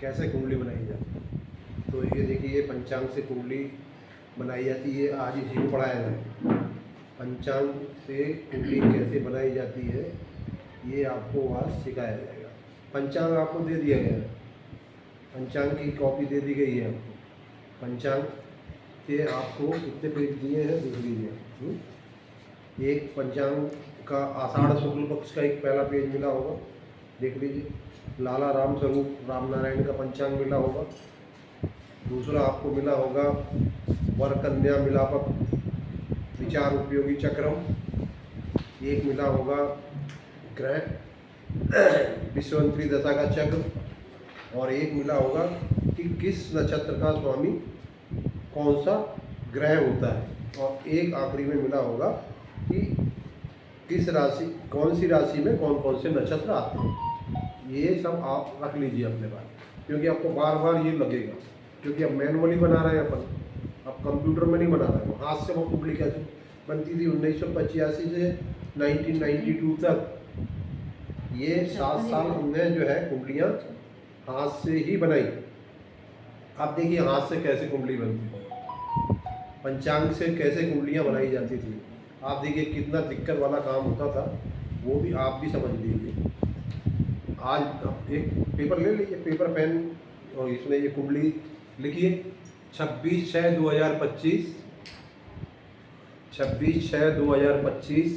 कैसे कुंडली बनाई जाती है। तो ये देखिए, पंचांग से कुंडली बनाई जाती है, आज इसी को पढ़ाया जाए। पंचांग से कुंडली कैसे बनाई जाती है ये आपको आज सिखाया जाएगा। पंचांग आपको दे दिया गया है, पंचांग की कॉपी दे दी गई है आपको। पंचांग के आपको कितने पेज दिए हैं देख लीजिए। एक पंचांग का आषाढ़ शुक्ल पक्ष का एक पहला पेज मिला होगा, देख लीजिए। लाला राम स्वरूप राम नारायण का पंचांग मिला होगा। दूसरा आपको मिला होगा वर कन्या मिलापक विचार उपयोगी चक्रम। एक मिला होगा ग्रह विश्वंतरी दशा का चक्र। और एक मिला होगा कि किस नक्षत्र का स्वामी कौन सा ग्रह होता है। और एक आखिरी में मिला होगा कि किस राशि, कौन सी राशि में कौन कौन से नक्षत्र आते हैं। ये सब आप रख लीजिए अपने पास, क्योंकि आपको बार बार ये लगेगा, क्योंकि अब मैनुअली बना रहे हैं अपन, अब कंप्यूटर में नहीं बना रहे हैं। हाथ से वो कुंडली कैसे बनती थी 1985 से 1992 तक, ये 7 साल हमने जो है कुंडलियाँ हाथ से ही बनाई। आप देखिए हाथ से कैसे कुंडली बनती थी, पंचांग से कैसे कुंडलियाँ बनाई जाती थी। आप देखिए कितना दिक्कत वाला काम होता था, वो भी आप भी समझ लीजिए। आज एक पेपर ले लीजिए, पेपर पेन, और इसमें ये कुंडली लिखिए 26/6/2025, 26/6/2025।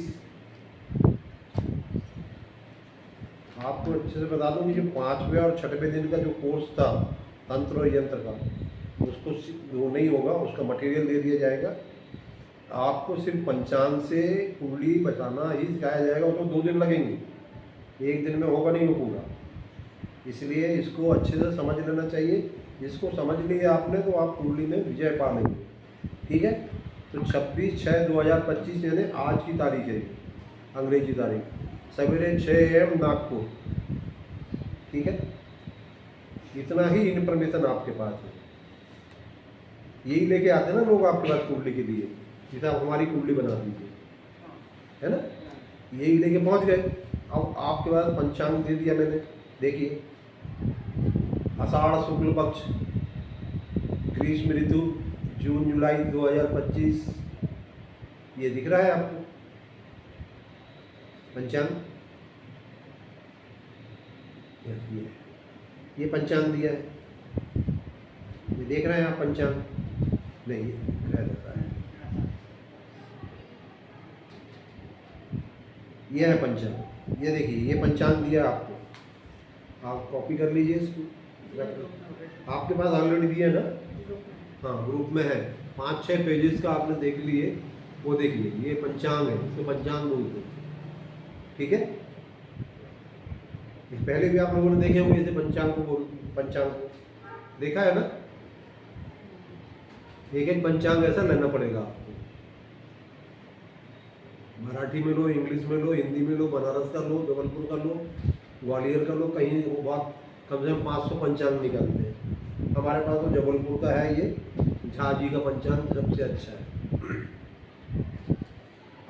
आपको अच्छे से बता दूँ कि जो 5वें और 6वें दिन का जो कोर्स था तंत्र और यंत्र का, उसको वो नहीं होगा, उसका मटेरियल दे दिया जाएगा। आपको सिर्फ पंचांग से कुंडली बताना ही सिखाया जाएगा। उसमें 2 दिन लगेंगे, एक दिन में होगा नहीं वो पूरा। इसलिए इसको अच्छे से समझ लेना चाहिए। इसको समझ लिया आपने तो आप कुंडली में विजय पा लेंगे। ठीक है, तो 26/6/2025 यानी आज की तारीख है, अंग्रेजी तारीख, सवेरे 6 AM नागपुर। ठीक है, इतना ही इन्फॉर्मेशन आपके पास है। यही लेके आते हैं ना लोग आपके पास कुंडली के लिए, जैसे आप हमारी कुंडली बना दीजिए, है ना, यही लेके पहुंच गए। अब आपके पास पंचांग दे दिया मैंने, देखिए आषाढ़ शुक्ल पक्ष, ग्रीष्म ऋतु, जून जुलाई 2025, ये दिख रहा है आपको पंचांग। ये पंचांग दिया है, ये देख रहे हैं आप पंचांग, नहीं ये रह जाता है, ये है पंचांग। ये देखिए ये पंचांग दिया आपको, आप कॉपी कर लीजिए इसको, आपके पास ऑलरेडी दिया है ना, हाँ ग्रुप में है। 5-6 पेजेस का आपने देख लिए, वो देखिए ये पंचांग है, इसको पंचांग बोलते हैं। ठीक है, पहले भी आप लोगों ने देखे होंगे जैसे पंचांग को पंचांग को देखा है ना। एक पंचांग ऐसा लेना पड़ेगा आपको, मराठी में लो, इंग्लिश में लो, हिंदी में लो, बनारस का लो, जबलपुर का लो, ग्वालियर का लो, कहीं वो बात कम से कम 500 पंचांग निकलते हैं। हमारे पास तो जबलपुर का है, ये झा जी का पंचांग सबसे अच्छा है।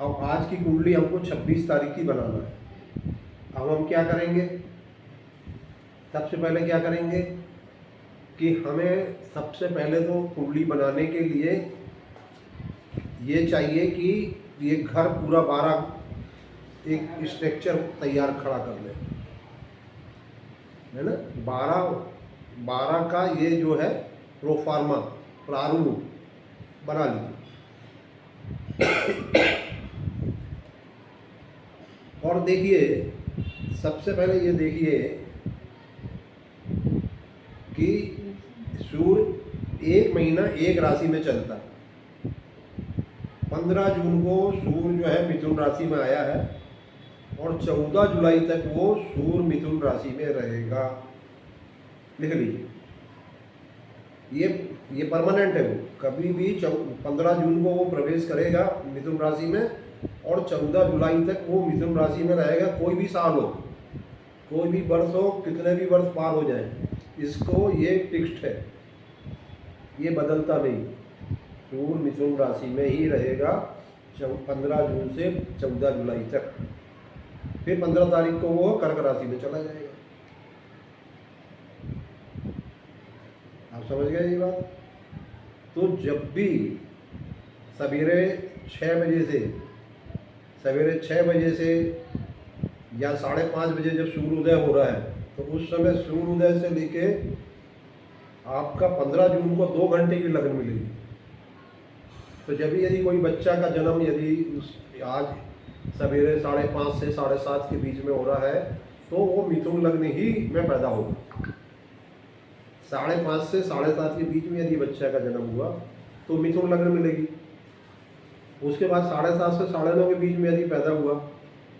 अब आज की कुंडली हमको 26 तारीख की बनाना है। अब हम क्या करेंगे, सबसे पहले क्या करेंगे कि हमें सबसे पहले तो कुंडली बनाने के लिए ये चाहिए कि ये घर पूरा 12 एक स्ट्रक्चर तैयार खड़ा कर ले, है ना। 12 का ये जो है प्रोफार्मा प्रारूप बना लीजिए। और देखिए सबसे पहले ये देखिए कि सूर्य 1 महीना एक राशि में चलता है। 15 जून को सूर्य जो है मिथुन राशि में आया है और 14 जुलाई तक वो सूर्य मिथुन राशि में रहेगा। लिख लीजिए, ये परमानेंट है, वो कभी भी 15 जून को वो प्रवेश करेगा मिथुन राशि में और 14 जुलाई तक वो मिथुन राशि में रहेगा। कोई भी साल हो, कोई भी वर्ष हो, कितने भी वर्ष पार हो जाए, इसको ये फिक्स्ड है, ये बदलता नहीं। सूर्य मिथुन राशि में ही रहेगा 15 जून से 14 जुलाई तक। फिर 15 तारीख को वो कर्क राशि में चला जाएगा। समझ गए ये बात? तो जब भी सवेरे 6 बजे से या 5:30 बजे जब सूर्योदय हो रहा है, तो उस समय सूर्योदय से लेके आपका 15 जून को 2 घंटे की लगन मिलेगी। तो जब भी यदि कोई बच्चा का जन्म यदि आज सवेरे 5:30 से 7:30 के बीच में हो रहा है, तो वो मिथुन लग्न ही में पैदा होगा। 5:30 से 7:30 के बीच में यदि बच्चा का जन्म हुआ तो मिथुन लग्न मिलेगी। उसके बाद 7:30 से 9:30 के बीच में यदि पैदा हुआ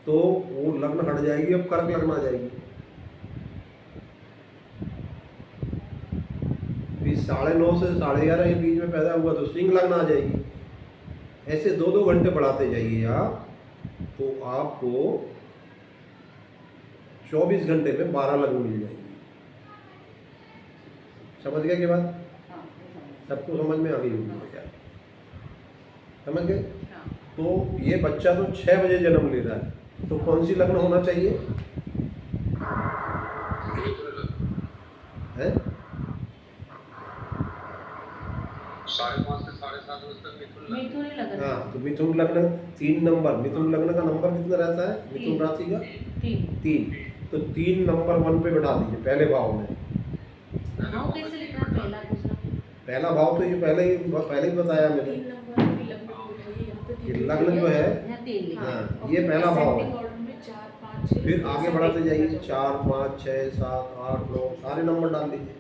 तो वो लग्न हट जाएगी, अब कर्क लग्न आ जाएगी। फिर 9:30 से 11:30 के बीच में पैदा हुआ तो सिंह लग्न आ जाएगी। ऐसे 2-2 घंटे बढ़ाते जाइए आप, तो आपको 24 घंटे में 12 लग्न मिल जाएंगे। समझ गए क्या बात? सबको समझ में आ गई होगी क्या? समझ गए? तो ये बच्चा तो 6 बजे जन्म ले रहा है, तो कौन सी लग्न होना चाहिए है? 5:30 से 7:30 बजे तक मिथुन लग्न। हाँ, तो मिथुन लग्न 3 नंबर, मिथुन लग्न का नंबर कितना रहता है मिथुन राशि का? 3। तो 3 नंबर 1 पे बैठा दीजिए, पहले भाव में। भाव कैसे लिखना है? पहला दूसरा पहला भाव तो ये पहले ही बताया मैंने। ये लग्न जो है, हाँ, ये पहला भाव है। फिर आगे बढ़ाते जाइए, 4, 5, 6, 7, 8, 9 सारे नंबर डाल दीजिए।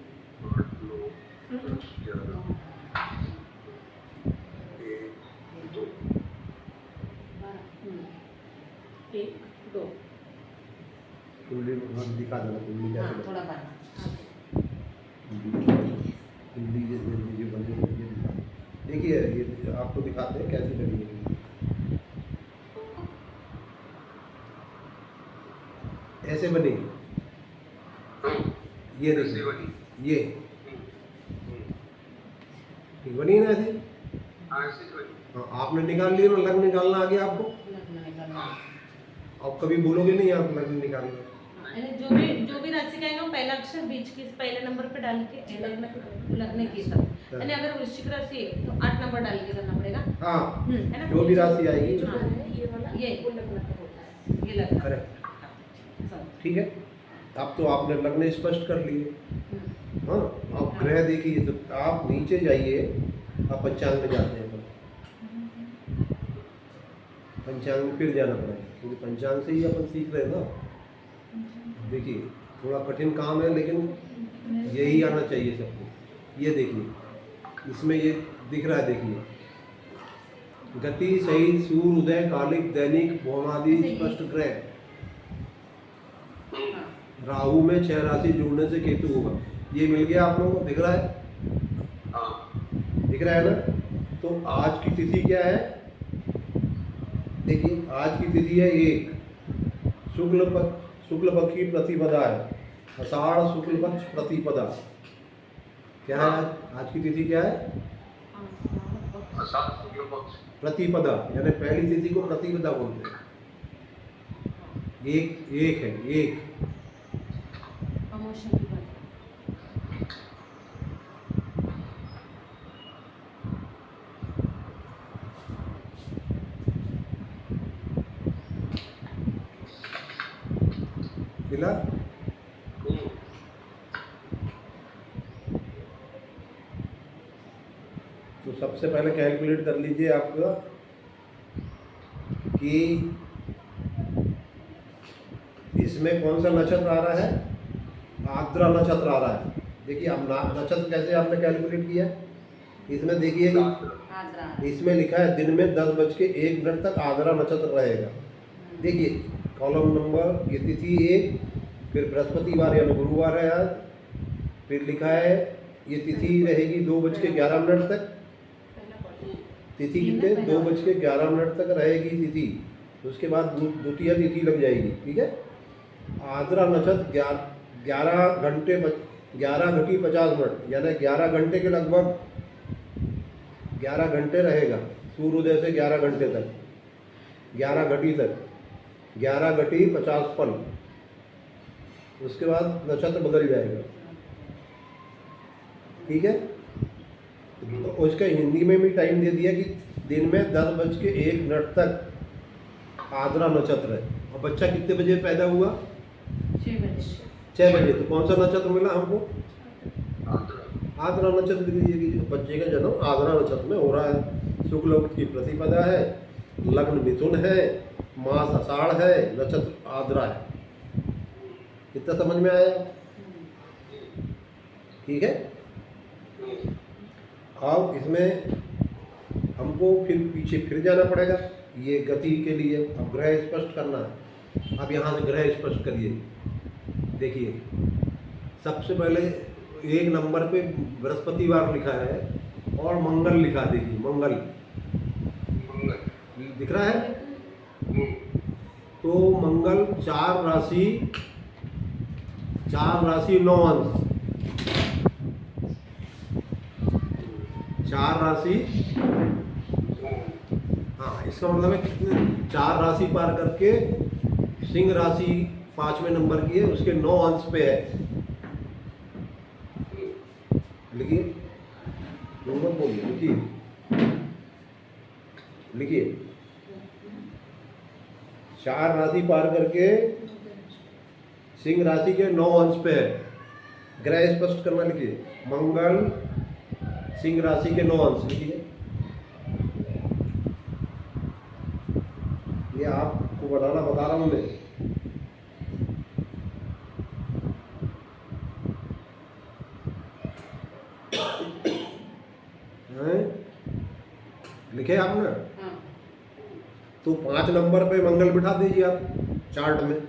1, 2 कुंडली दिखा देना, कुंडली कैसे थोड़ा बार कुंडली ये बंदे को ये दिखा। देखिए ये आपको दिखाते हैं कैसे बनी है। ऐसे बनेगी, ये देखिए, ये ठीक बनी है ना ऐसे? हाँ, आपने निकाल लिया ना, लग्न निकालना आ गया आपको। अब कभी बोलोगे नहीं आप लग्न निकालना। जो भी राशि कहेगा वो पहला अक्षर बीच के पहले नंबर पे डाल के लगने के साथ, यानी अगर वृश्चिक राशि है तो 8 नंबर डाल के करना पड़ेगा। हाँ, है ना? जो भी राशि आएगी ये वाला ये लग्न का होता है, ये लग्न। करेक्ट, ठीक है। अब तो आपने लग्न स्पष्ट कर लिए। हाँ, अब ग्रह देखिए, तो आप नीचे जाइए, आप पंचांग में जाते हैं, पंचांग में फिर जाना पड़ेगा, क्योंकि पंचांग से ही अपन सीख रहे हैं ना। देखिए थोड़ा कठिन काम है, लेकिन यही आना चाहिए सबको। ये देखिए, इसमें ये दिख रहा है, देखिए गति सही सूर्य उदय कालिक दैनिक भौमादि स्पष्ट ग्रह। राहु में 6 राशि जुड़ने से केतु होगा। ये मिल गया आप लोगों को, दिख रहा है? दिख रहा है ना? तो आज की तिथि क्या है? देखिए आज की तिथि है 1 शुक्ल पक्ष की प्रतिपदा है, आषाढ़ शुक्ल पक्ष प्रतिपदा। क्या है आज की तिथि क्या है? प्रतिपदा, यानी पहली तिथि को प्रतिपदा बोलते हैं। एक है, एक मिला। तो सबसे पहले कैलकुलेट कर लीजिए आपका कि इसमें कौन सा नक्षत्र आ रहा है? आर्द्रा नक्षत्र आ रहा है। देखिए अब नक्षत्र कैसे आपने कैलकुलेट किया? इसमें देखिए, इसमें लिखा है दिन में 10:01 तक आर्द्रा नक्षत्र रहेगा। देखिए कॉलम नंबर, ये तिथि 1, फिर बृहस्पतिवार यानी गुरुवार है आज, फिर लिखा है ये तिथि रहेगी 2:11 तक। तिथि कितने? 2:11 तक रहेगी तिथि। उसके बाद द्वितीय तिथि लग जाएगी, ठीक है। आर्द्रा नक्षत्र 11:50 यानी 11 घंटे के लगभग 11 घंटे रहेगा, सूर्योदय से 11 घंटे तक, 11 घटी तक, 11 घटी 50 पल। उसके बाद नक्षत्र बदल जाएगा। ठीक है। तो उसका हिंदी में भी टाइम दे दिया कि दिन में 10:01 तक आद्रा नक्षत्र है। और बच्चा कितने बजे पैदा हुआ? 6 बजे। 6 बजे। तो कौन सा नक्षत्र मिला हमको? आंध्र। आद्रा नक्षत्र लिख लीजिए कि बच्चे का जन्म आद्रा नक्षत्र में हो रहा है। शुक्ल पक्ष की प्रतिपदा है, लग्न मिथुन है, मास आषाढ़ है, नक्षत्र आद्रा है। कितना समझ में आया? ठीक है। अब इसमें हमको फिर पीछे फिर जाना पड़ेगा ये गति के लिए। अब ग्रह स्पष्ट करना है। अब यहाँ से ग्रह स्पष्ट करिए। देखिए, सबसे पहले 1 नंबर पे बृहस्पतिवार लिखा है और मंगल लिखा। देखिए मंगल दिख रहा है। तो मंगल 4 राशि 9 अंश, 4 राशि। हाँ, इसका मतलब है कितने? 4 राशि पार करके सिंह राशि 5वें नंबर की है, उसके 9 अंश पे है। लिखिए, मत बोलिए, लिखिए 4 राशि पार करके सिंह राशि के 9 अंश पे है। ग्रह स्पष्ट करना। लिखिए मंगल सिंह राशि के 9 अंश। लिखिए, ये आपको बनाना बता रहा हूं मैं। लिखे आपने? हाँ। तो 5 नंबर पे मंगल बिठा दीजिए आप चार्ट में।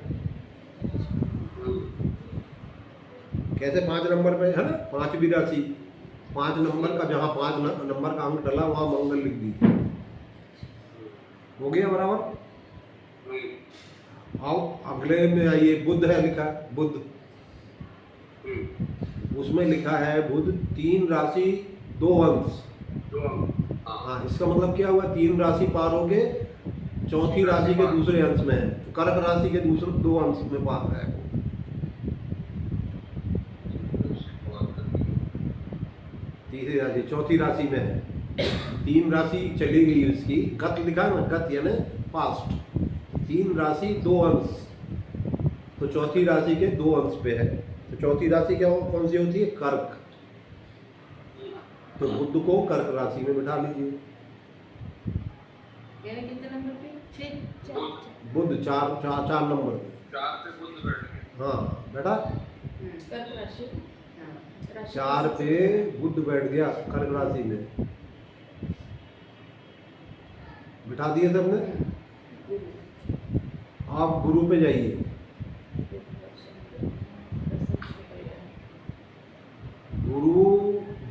कैसे 5 नंबर पे है ना? 5वीं राशि, 5 नंबर का जहाँ 5 नंबर का अंक डला वहाँ मंगल लिख दीजिए। हो गया बराबर। आओ अगले में आइए। बुध है लिखा, बुध। उसमें लिखा है बुध 3 राशि 2 अंश। हाँ, इसका मतलब क्या हुआ? 3 राशि पार हो के 4थी राशि के दूसरे अंश में है। तो कर्क राशि के दूसरे 2 अंश में पार है। तीसरी राशि 4थी राशि में है। 3 राशि चली गई उसकी। गत लिखा है ना, गत यानी पास्ट। 3 राशि 2 अंश, तो 4थी राशि के 2 अंश पे है। तो 4थी राशि क्या कौन सी होती है? कर्क। तो बुध को कर्क राशि में बिठा लीजिए। यानी कितने नंबर पे? 6। बुध 4 नंबर पे। 4 पे बुध बैठ गए। हाँ बेटा, कर्क राशि। 4 पे बुध बैठ गया कर्क राशि में। बिठा दिए सबने। आप गुरु पे जाइए। गुरु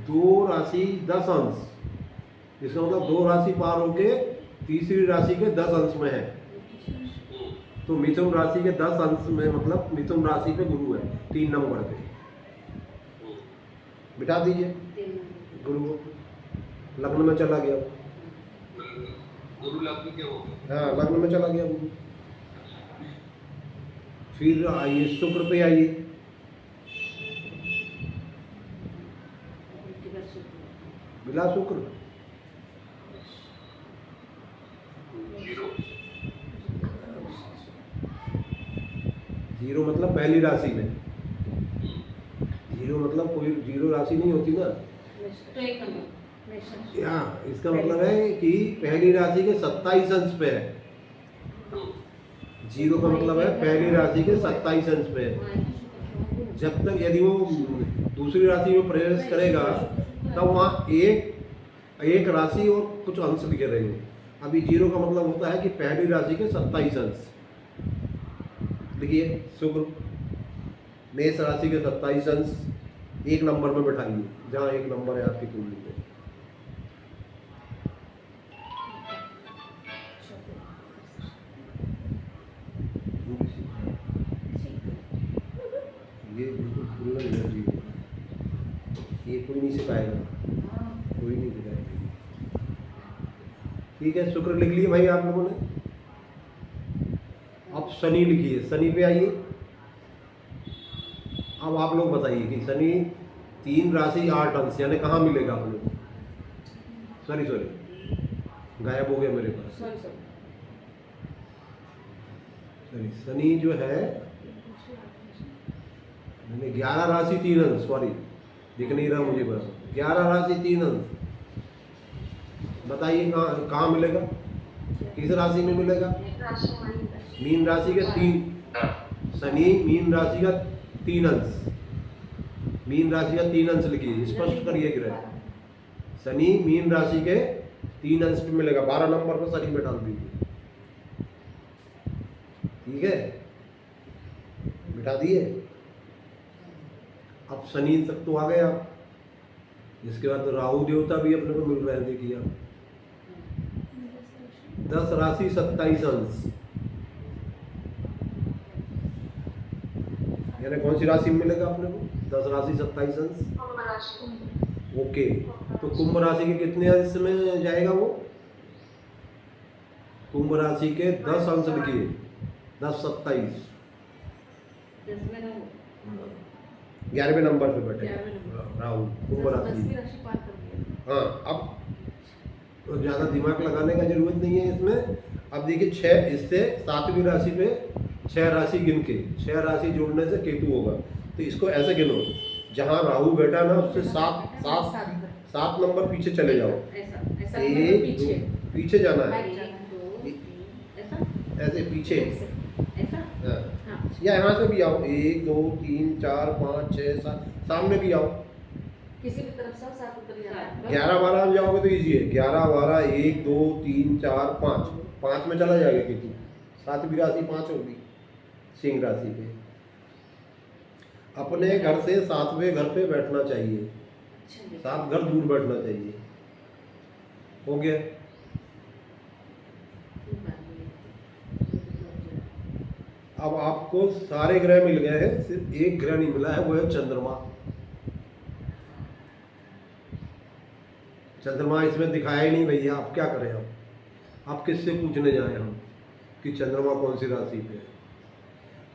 2 राशि 10 अंश। इसका मतलब 2 राशि पार होके तीसरी राशि के 10 अंश में है। तो मिथुन राशि के 10 अंश में, मतलब मिथुन राशि पे गुरु है 3 नंबर पे। बिठा दीजिए गुरु को। लग्न में चला गया। गुरु लग्न के हो गए। हाँ, लग्न में चला गया गुरु। फिर आइए शुक्र पे आइए। बिला शुक्र 0 मतलब पहली राशि में। 0 मतलब कोई 0 राशि नहीं होती ना। तो 1 नंबर। हाँ, इसका मतलब है कि पहली राशि के 27 अंश पे है। 0 का मतलब है पहली राशि के 27 अंश पे है। जब तक यदि वो दूसरी राशि में प्रवेश करेगा तब वहाँ एक राशि और कुछ अंश लिखे रहेंगे। अभी 0 का मतलब होता है कि पहली राशि के 27 अंश। देखिए शुक्र मेष राशि के 27 अंश 1 नंबर में बैठाइए, जहाँ 1 नंबर है आपकी कुंडली में। ये बिल्कुल खुला एनर्जी है। ये कोई नहीं सिखाएगा, कोई नहीं सिखाएगा। ठीक है, शुक्र लिख लिए भाई आप लोगों ने। अब शनि लिखिए, शनि पे आइए। अब आप लोग बताइए कि शनि 3 राशि 8 अंश, यानी कहाँ मिलेगा अपने को? सॉरी गायब हो गया मेरे पास। सॉरी शनि जो है मैंने 11 राशि 3 अंश, सॉरी दिख नहीं रहा मुझे बस, 11 राशि 3 अंश। बताइए कहाँ मिलेगा, किस राशि में मिलेगा? मीन राशि के 3, शनि मीन राशि का 3 अंश, मीन राशि का 3 अंश लिखिए, स्पष्ट करिए ग्रह। शनि मीन राशि के 3 अंश पे मिलेगा, 12 नंबर पर शनि में डाल दीजिए, ठीक है, बिठा दिए। अब शनि तक तो आ गए आप, इसके बाद तो राहु देवता भी अपने को मिल रहे हैं, देखिए आप 10 राशि 27 अंश, यानी कौन सी राशि में मिलेगा अपने को? 10 राशि 27 अंश। ओके, तो कुंभ राशि के कितने अंश में जाएगा वो? कुंभ राशि के 10 अंश लिखिए, 10 27, 11वें नंबर पे बैठे राहु, कुंभ राशि। हाँ, अब तो ज़्यादा दिमाग लगाने का जरूरत नहीं है इसमें। अब देखिए 6 इससे 7वीं राशि पे 6 राशि गिन के, 6 राशि जोड़ने से केतु होगा, तो इसको ऐसे गिनो, जहाँ राहु बैठा ना उससे 7 नंबर पीछे चले जाओ, एक पीछे जाना है, ऐसे पीछे, हाँ, या यहाँ से भी आओ, 1 2 3 4 5 6 7, सामने भी आओ, किसी भी तरफ से 7 ऊपर जाना है। 11 12 में जाओगे तो इजी है, 11 12 1 2 3 4 5 में चला जाएगा केतु, 7वीं राशि 5 होगी सिंह राशि पे। अपने घर से 7वें घर पे बैठना चाहिए, 7 घर दूर बैठना चाहिए, हो गया। अब आपको सारे ग्रह मिल गए हैं, सिर्फ एक ग्रह नहीं मिला है, वो है चंद्रमा। चंद्रमा इसमें दिखाया ही नहीं भैया, आप क्या करें? आप किससे पूछने जाए हम कि चंद्रमा कौन सी राशि पे है?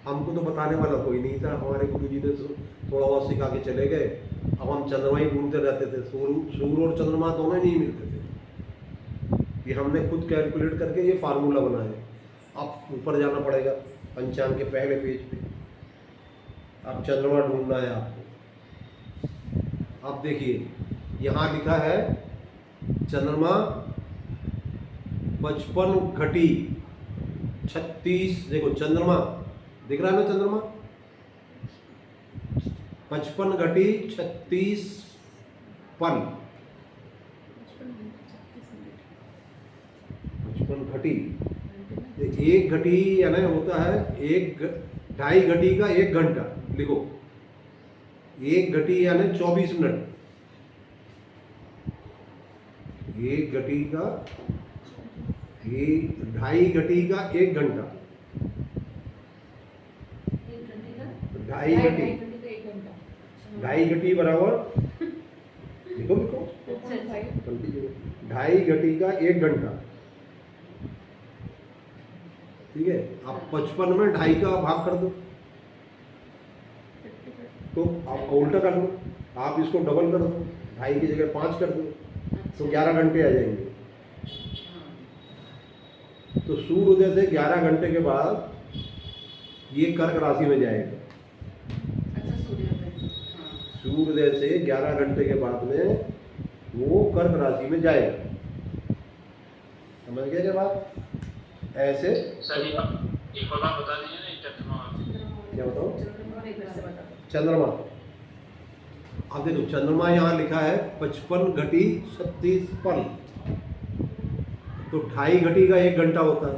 हमको तो बताने वाला कोई नहीं था, हमारे गुरु जी ने थोड़ा बहुत सिखा के चले गए, अब हम चंद्रमा ही ढूंढते रहते थे, सूर्य और चंद्रमा दोनों नहीं मिलते थे। ये हमने खुद कैलकुलेट करके ये फार्मूला बनाया। अब ऊपर जाना पड़ेगा पंचांग के पहले पेज पे, अब चंद्रमा ढूंढना है आपको। अब देखिए यहाँ लिखा है चंद्रमा 55 घटी 36, देखो चंद्रमा दिख रहा है ना, चंद्रमा 55 घटी 36 पल, 55 घटी, 1 घटी यानी होता है 2.5 घटी का 1 घंटा, लिखो 1 घटी यानी 24 मिनट, 1 घटी का 2.5 घटी का 1 घंटा, 2.5 घटी, 2.5 घटी बराबर, लिखो 2.5 घटी का 1 घंटा, ठीक है। आप 55 में 2.5 का भाग कर दो, तो आप उल्टा कर दो, आप इसको डबल कर दो, 2.5 की जगह 5 कर दो, तो 11 घंटे आ जाएंगे। तो सूर्योदय से 11 घंटे के बाद ये कर्क राशि में जाएगा। सूर्योदय से 11 घंटे के बाद में वो कर्क राशि में जाएगा, समझ गए क्या बात? ऐसे सर एक और बात बता दीजिए ना, चंद्रमा क्या बताओ? चंद्रमा, अब देखो चंद्रमा यहाँ लिखा है 55 घटी 36 पल, तो 2.5 घटी का 1 घंटा होता है,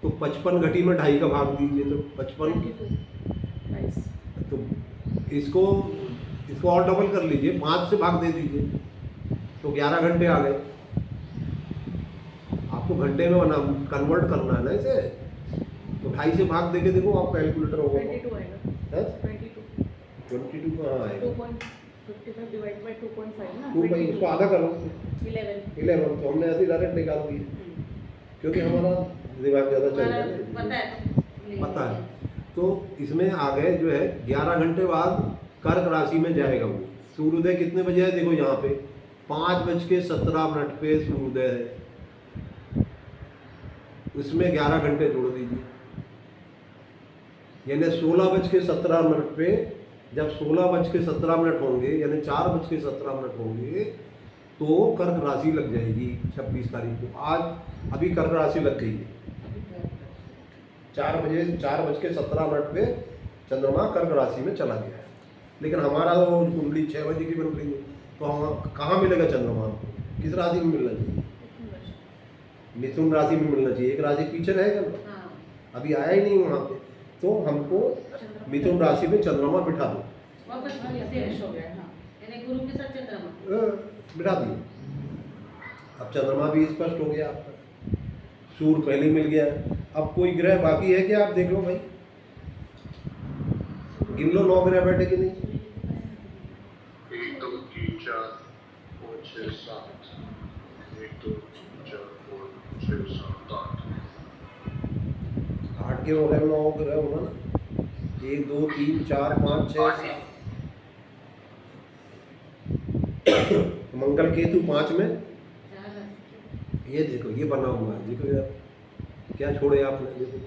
तो 55 घटी में 2.5 का भाग दीजिए, तो 55, तो इसको और डबल कर लीजिए, 5 से भाग दे दीजिए, तो 11 घंटे आ गए। आपको घंटे में कन्वर्ट करना है ना इसे, तो 2.5 से भाग देके देखो, आप कैलकुलेटर होगा 22 आएगा, 22 कहाँ आएगा? 2.55 डिवाइड बाय 2.5 ना, 2 भाई उसको आधा करो, 11, तो हमने ऐसे डायरेक्ट निकाल दिए, क्योंकि हमारा दिमाग ज़्यादा चल रहा है, पता है पता है। तो इसमें आ गए जो है 11 घंटे बाद कर्क राशि में जाएगा वो। सूर्योदय कितने बजे है देखो यहाँ पे 5:17 पे सूर्योदय है, उसमें 11 घंटे जोड़ दीजिए, यानी 16:17 पे जब 16:17 होंगे यानी 4:17 होंगे तो कर्क राशि लग जाएगी 26 तारीख को। आज अभी कर्क राशि लग गई है 4:17 पे चंद्रमा कर्क राशि में चला गया है। लेकिन हमारा तो कुंडली 6 बजे की बन रही है, तो हम कहाँ मिलेगा चंद्रमा हमको? किस राशि में मिलना चाहिए? मिथुन राशि में मिलना चाहिए। एक राशि पीछे रहेगा ना, अभी आया ही नहीं वहाँ पे, तो हमको मिथुन राशि में चंद्रमा बिठा दो, वापस हो गया। यानी गुरु के साथ चंद्रमा बिठा दिए। अब चंद्रमा भी स्पष्ट हो गया आपका, सूर्य पहले मिल गया। अब कोई ग्रह बाकी है क्या? आप देख लो भाई, गिन लो 9 ग्रह बैठे कि नहीं। 1 2 3 4 5 6 7 1 2 3 4 5 6 7 8 के हो गए, 9 ग्रह होगा ना, 1 2 3 4 5 6 मंगल केतु 5 में, ये देखो ये बना हुआ है, देखो यार क्या छोड़े आपने, देखो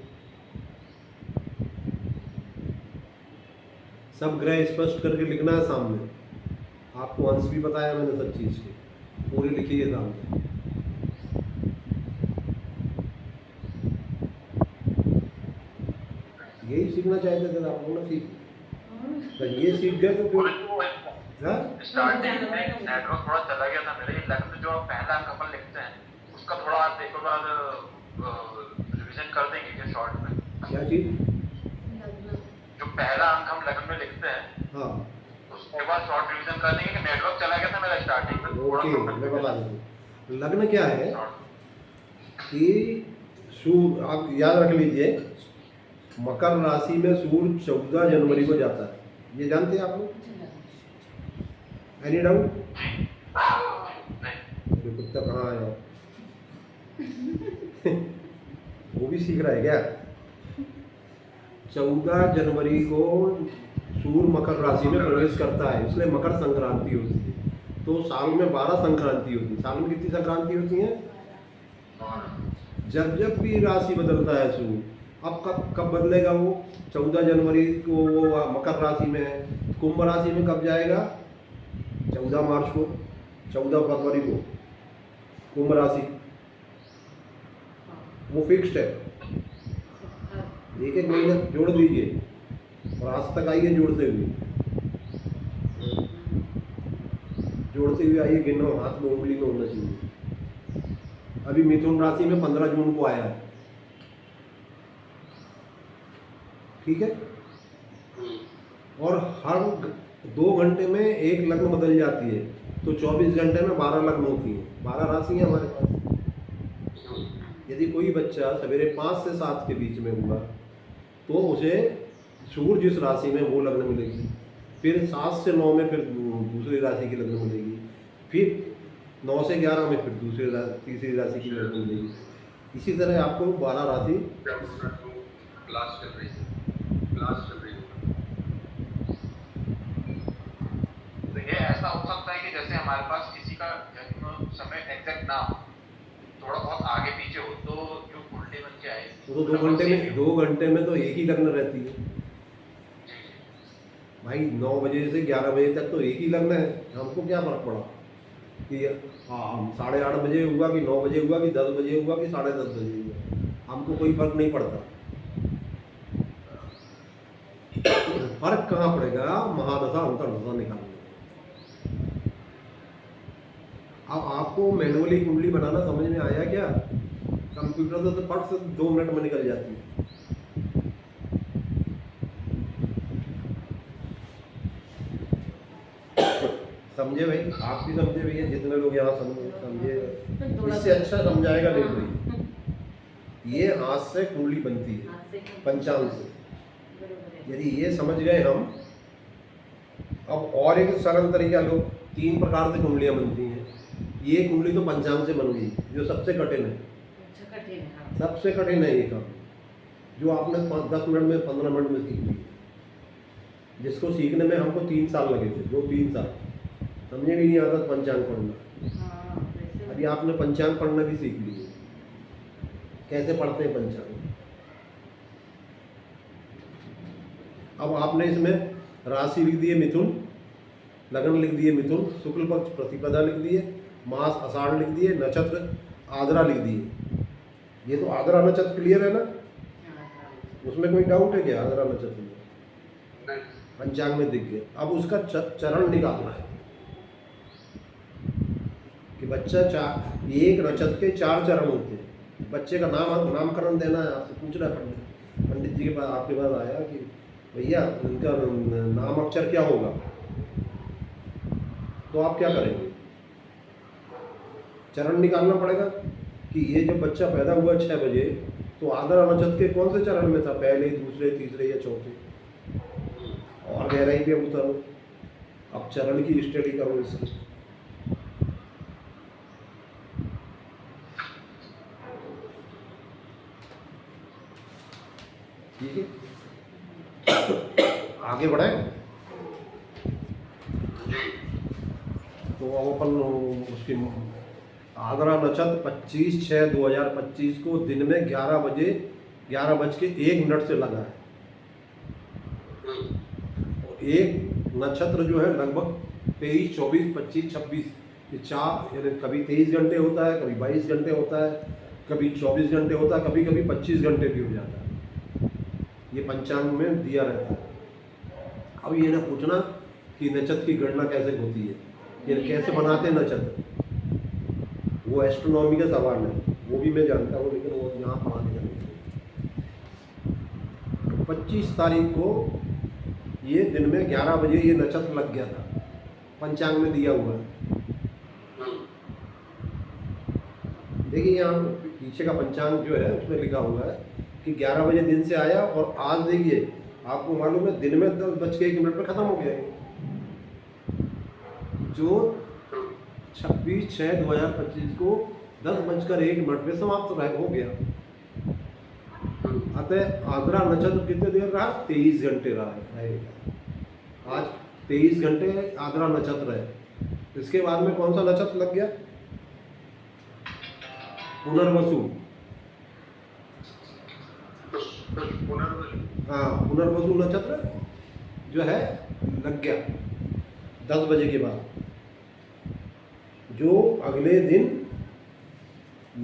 सब ग्रह स्पष्ट करके लिखना है सामने। आपको अंश भी बताया मैंने सब चीज़ के, पूरी लिखिए सामने। यही सीखना चाहते थे आप लोग ना, सीख तो ये सीख गए तो फिर हाँ? स्टार्टिंग में नेटवर्क थोड़ा चला गया था मेरे। ये लग्न जो पहला अंक अपन लिखते हैं उसका थोड़ा आप देखो बाद रिवीजन कर देंगे क्या शॉर्ट में? क्या चीज़? जो पहला अंक हम लग्न में लिखते हैं हाँ उसके बाद शॉर्ट रिवीजन कर देंगे कि नेटवर्क चला गया था मेरा स्टार्टिंग में। ओके, मैं बता दूँ। लग्न क्या है Short। कि सूर्य, आप याद रख लीजिए, मकर राशि में सूर्य 14 जनवरी को जाता है, ये जानते हैं आप लोग? Any doubt? नहीं ये कुत्ता कहाँ आया? वो भी सीख रहा है क्या? 14 जनवरी को सूर्य मकर राशि में प्रवेश करता है, इसलिए मकर संक्रांति होती है। तो साल में 12 संक्रांति होती है। साल में कितनी संक्रांति होती हैं? जब जब भी राशि बदलता है सूर्य, अब कब बदलेगा वो? 14 जनवरी को वो मकर राशि में है, कुंभ राशि में कब जाएगा? 14 मार्च को, 14 फरवरी को कुंभ राशि, वो फिक्स्ड है। एक एक महीना जोड़ दीजिए और आज तक आइए जोड़ते हुए आइए, गिनो, हाथ में उंगली में होना चाहिए। अभी मिथुन राशि में 15 जून को आया है, ठीक है? और हर 2 घंटे में एक लग्न बदल जाती है, तो 24 घंटे में 12 लग्न होती हैं, 12 राशि है हमारे पास। यदि कोई बच्चा सवेरे 5 से 7 के बीच में हुआ तो उसे सूर्य जिस राशि में वो लग्न मिलेगी, फिर 7 से 9 में फिर दूसरी राशि की लग्न मिलेगी, फिर 9 से 11 में फिर तीसरी राशि की लग्न मिलेगी। इसी तरह आपको 12 राशि। क्लास चल रही है। तो ये ऐसा हो सकता है कि जैसे हमारे पास किसी का जन्म समय एग्जैक्ट ना हो, थोड़ा बहुत आगे पीछे हो, तो जो कुंडली बन के आए तो 2 घंटे में तो एक ही लग्न रहती है भाई। 9 बजे से 11 बजे तक तो एक ही लग्न है, हमको क्या फर्क पड़ा कि 8:30 बजे हुआ कि 9 बजे हुआ कि 10 बजे हुआ कि 10:30 बजे हुआ, हमको कोई फर्क नहीं पड़ता। फर्क कहाँ पड़ेगा? महादशा अंतर्दशा निकालने। अब आपको मैनुअली कुंडली बनाना समझ में आया क्या? कंप्यूटर से तो फट से 2 मिनट में निकल जाती है। समझे भाई? आप भी समझे भैया, जितने लोग यहाँ समझे, इससे अच्छा समझाएगा नहीं कोई। ये हाथ से कुंडली बनती है, पंचांग से। यदि ये समझ गए हम, अब और एक सरल तरीका लो। 3 प्रकार से कुंडलियाँ बनती हैं। ये कुंडली तो पंचांग से बन गई, जो सबसे कठिन है। सबसे कठिन है ये काम, जो आपने 10 मिनट में 15 मिनट में सीख ली। जिसको सीखने में हमको 3 साल लगे थे, 2-3 साल, समझे भी नहीं आता था पंचांग पढ़ना। हाँ वैसे अभी आपने पंचांग पढ़ना भी सीख लिए, कैसे पढ़ते हैं पंचांग। अब आपने इसमें राशि लिख दिए मिथुन, लगन लिख दिए मिथुन, शुक्ल पक्ष प्रतिपदा लिख दिए, मास आषाढ़ लिख दिए, नक्षत्र आद्रा लिख दिए। ये तो आद्रा नक्षत्र क्लियर है ना, उसमें कोई डाउट है क्या? आद्रा नक्षत्र में नहीं, पंचांग में दिख गया। अब उसका चरण निकालना है कि बच्चा एक नक्षत्र के 4 चरण होते हैं। बच्चे का नामकरण देना है, आपसे पूछ रहा है पंडित जी के पास, आपके पास आया कि भैया उनका नाम अक्षर क्या होगा, तो आप क्या करेंगे? चरण निकालना पड़ेगा कि ये जब बच्चा पैदा हुआ 6 बजे, तो आद्रा नक्षत्र के कौन से चरण में था, पहले, दूसरे, तीसरे या चौथे, और गहराई पे उतरो। अब चरण की स्टडी करो इसकी। ठीक है, आगे बढ़े। जी, तो अब अपन उसकी आद्रा नक्षत्र 25/6/2025 को दिन में 11:11 से लगा है। और एक नक्षत्र जो है लगभग 23, 24, 25, 26, ये 4, यानी कभी 23 घंटे होता है, कभी 22 घंटे होता है, कभी 24 घंटे होता है, कभी कभी 25 घंटे भी हो जाता है। ये पंचांग में दिया रहता है। अब ये ना पूछना कि नक्षत्र की गणना कैसे होती है, ये कैसे बनाते हैं नक्षत्र, वो एस्ट्रोनॉमी का सवाल है, वो भी मैं जानता हूँ, लेकिन वो यहाँ पढ़ाने का नहीं। 25 तारीख को ये दिन में 11 बजे ये नक्षत्र लग गया था, पंचांग में दिया हुआ है। देखिए यहाँ पीछे का पंचांग जो है उसमें लिखा हुआ है कि 11 बजे दिन से आया, और आज देखिए आपको मालूम है दिन में 10:01 पर ख़त्म हो गया है, जो 26/6/2025 को 10:01 पे समाप्त हो गया। अतः आद्रा नक्षत्र कितने देर रहा? 23 घंटे रहेगा। आज 23 घंटे आद्रा नक्षत्र है। इसके बाद में कौन सा नक्षत्र लग गया? पुनर्वसु। हाँ, पुनर्वसु नक्षत्र जो है लग गया 10 बजे के बाद, जो अगले दिन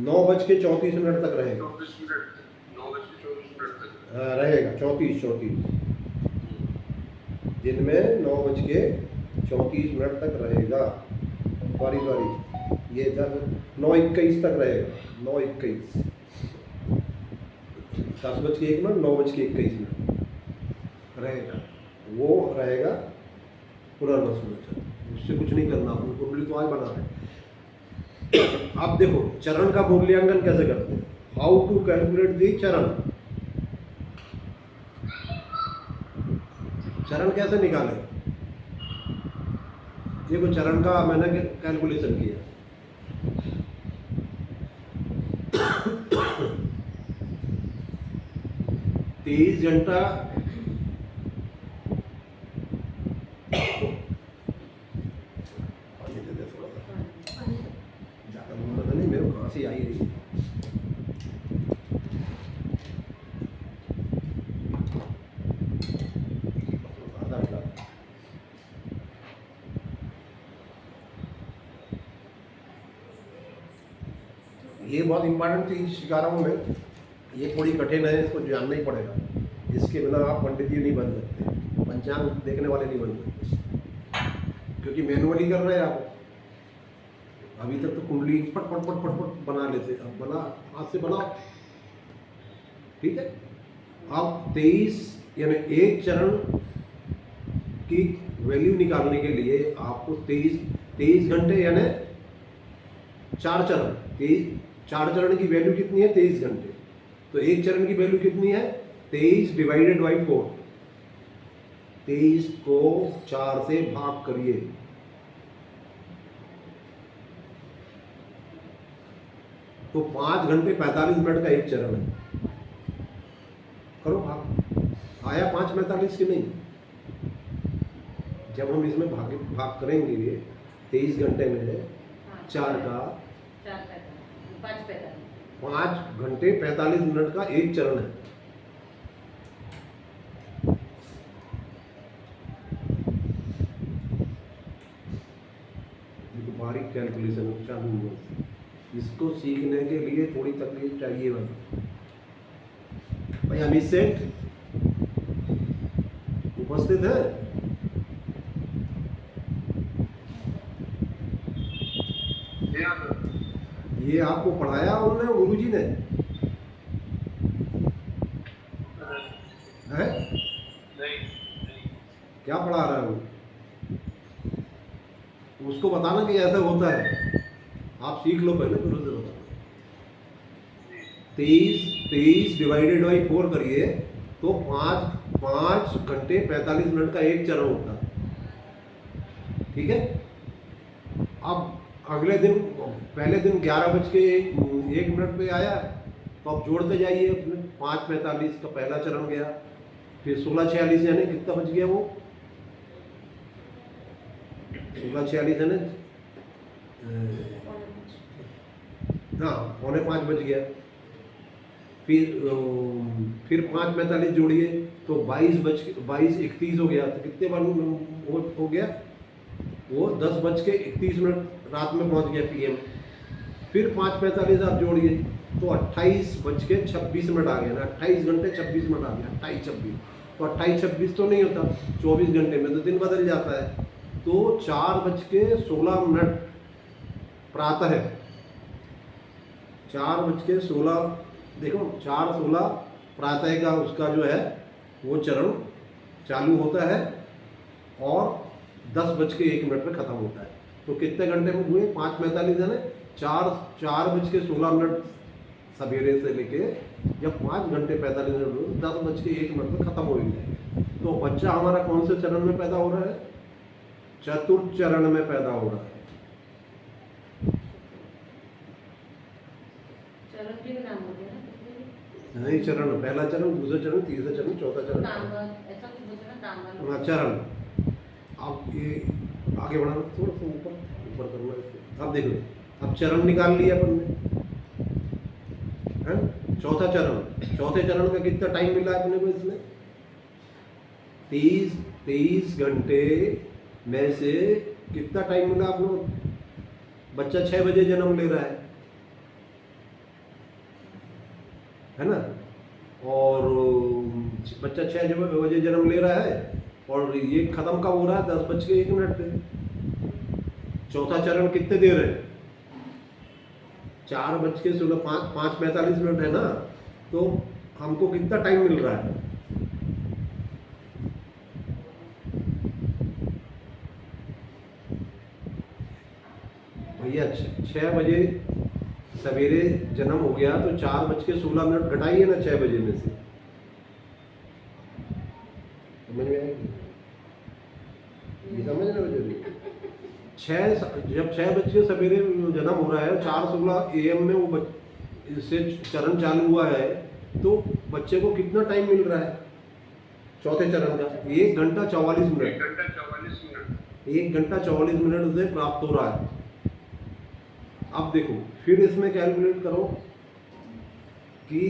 9:34 तक रहेगा। 9:24 तक रहेगा 34 दिन में 9:34 तक रहेगा। सॉरी ये 9:21 तक रहेगा। 9:21 10:01 9:21 रहेगा, वो रहेगा पुनर्वसु नक्षत्र। उससे कुछ नहीं करना, आपको कुंडली तो आज बना है। आप देखो चरण का मूल्यांकन कैसे करते हैं, हाउ टू कैलकुलेट दी चरण। चरण कैसे निकाले? देखो चरण का मैंने कैलकुलेशन किया। तेईस घंटा ज़्यादा बोलना था नहीं, मेरे को खांसी आई रही है। ये बहुत इंपॉर्टेंट चीज सिखा रहा हूँ मैं, ये थोड़ी कठिन है, इसको जानना ही पड़ेगा। इसके बिना आप पंडित जी नहीं बन सकते, पंचांग देखने वाले नहीं बन सकते, क्योंकि मैनुअली कर रहे हैं आप। अभी तक तो कुंडली पट पट पट पट पट बना लेते, अब बना हाथ से बनाओ, ठीक है। अब 23 यानी एक चरण की वैल्यू निकालने के लिए आपको 23 घंटे यानी 4 चरण, 4 चरण की वैल्यू कितनी है? 23 घंटे। तो एक चरण की वैल्यू कितनी है? 23 डिवाइडेड बाई 4। 23 को 4 से भाग करिए, तो 5 घंटे 45 मिनट का एक चरण है। करो भाग, आया 5:45 की नहीं? जब हम इसमें भाग करेंगे 23 घंटे में हाँ, 4 का 4:45 5 घंटे 45 मिनट का एक चरण है। देखो बारीक कैलकुलेशन चालू हुआ। इसको सीखने के लिए थोड़ी तकलीफ चाहिए भाई अमित सेठ उपस्थित है? ये आपको पढ़ाया उन्होंने गुरुजी ने है? नहीं क्या पढ़ा रहा है वो? उसको बताना कि ऐसा होता है, आप सीख लो पहले फिर उसे बताना। 23 डिवाइडेड बाई 4 करिए तो 5 घंटे 45 मिनट का एक चरण होता है। ठीक है, अब अगले दिन पहले दिन 11:01 पे आया तो आप जोड़ते जाइए अपने 5:45 का पहला चरण गया, फिर 16:46 यानी कितना बच गया वो 16:46 है ना, हाँ 4:45 बज गया। फिर 5:45 जोड़िए तो 22:31 हो गया। तो कितने बार हो गया वो 10:31 रात में पहुंच गया पीएम। फिर 5:45 आप जोड़िए तो 28:26 आ गया ना, 28 घंटे 26 मिनट आ गया, 28-26। तो 28-26 तो नहीं होता, 24 घंटे में तो दिन बदल जाता है। तो 4:16 प्रातः है, 4:16 देखो 4:16 प्रातः का उसका जो है वो चरण चालू होता है और 10:01 पे खत्म होता है। तो कितने घंटे में हुए 5:45 है ना, 4:16 सवेरे से लेके जब 5 घंटे 45 मिनट 10:01 पे खत्म हो जाएगा। तो बच्चा हमारा कौन से चरण में पैदा हो रहा है? चतुर्थ चरण में पैदा हो रहा है। चरण के भी नाम होते हैं ना, नहीं चरण, पहला चरण, दूसरा चरण, तीसरा चरण, चौथा चरण, ऐसा कुछ बोलते हैं ना, दामन। हाँ चरण। अब ये आगे बढ़ाना थोड़ा सा ऊपर करना है। अब देखो अब चरण निकाल लिया अपन ने, है चौथा चरण। चौथे चरण का कितना टाइम मिला अपने को इसमें? 23 घंटे में से कितना टाइम मिला आप लोग? बच्चा 6 बजे जन्म ले रहा है ना, और बच्चा 6 बजे जन्म ले रहा है और ये खत्म कब हो रहा है? 10:01 पे। चौथा चरण कितने देर है? 4:16 5:45 है ना, तो हमको कितना टाइम मिल रहा है? भैया 6 बजे सवेरे जन्म हो गया तो 4:16 घटाइए ना 6 बजे में से, समझ में आएगी? ये समझना जरूरी। जब 6 बजे सवेरे जन्म हो रहा है, 4:16 AM में वो इससे चरण चालू हुआ है, तो बच्चे को कितना टाइम मिल रहा है चौथे चरण का? 1 घंटा 44 मिनट। 1 घंटा 44 मिनट उसे प्राप्त हो रहा है। अब देखो फिर इसमें कैलकुलेट करो कि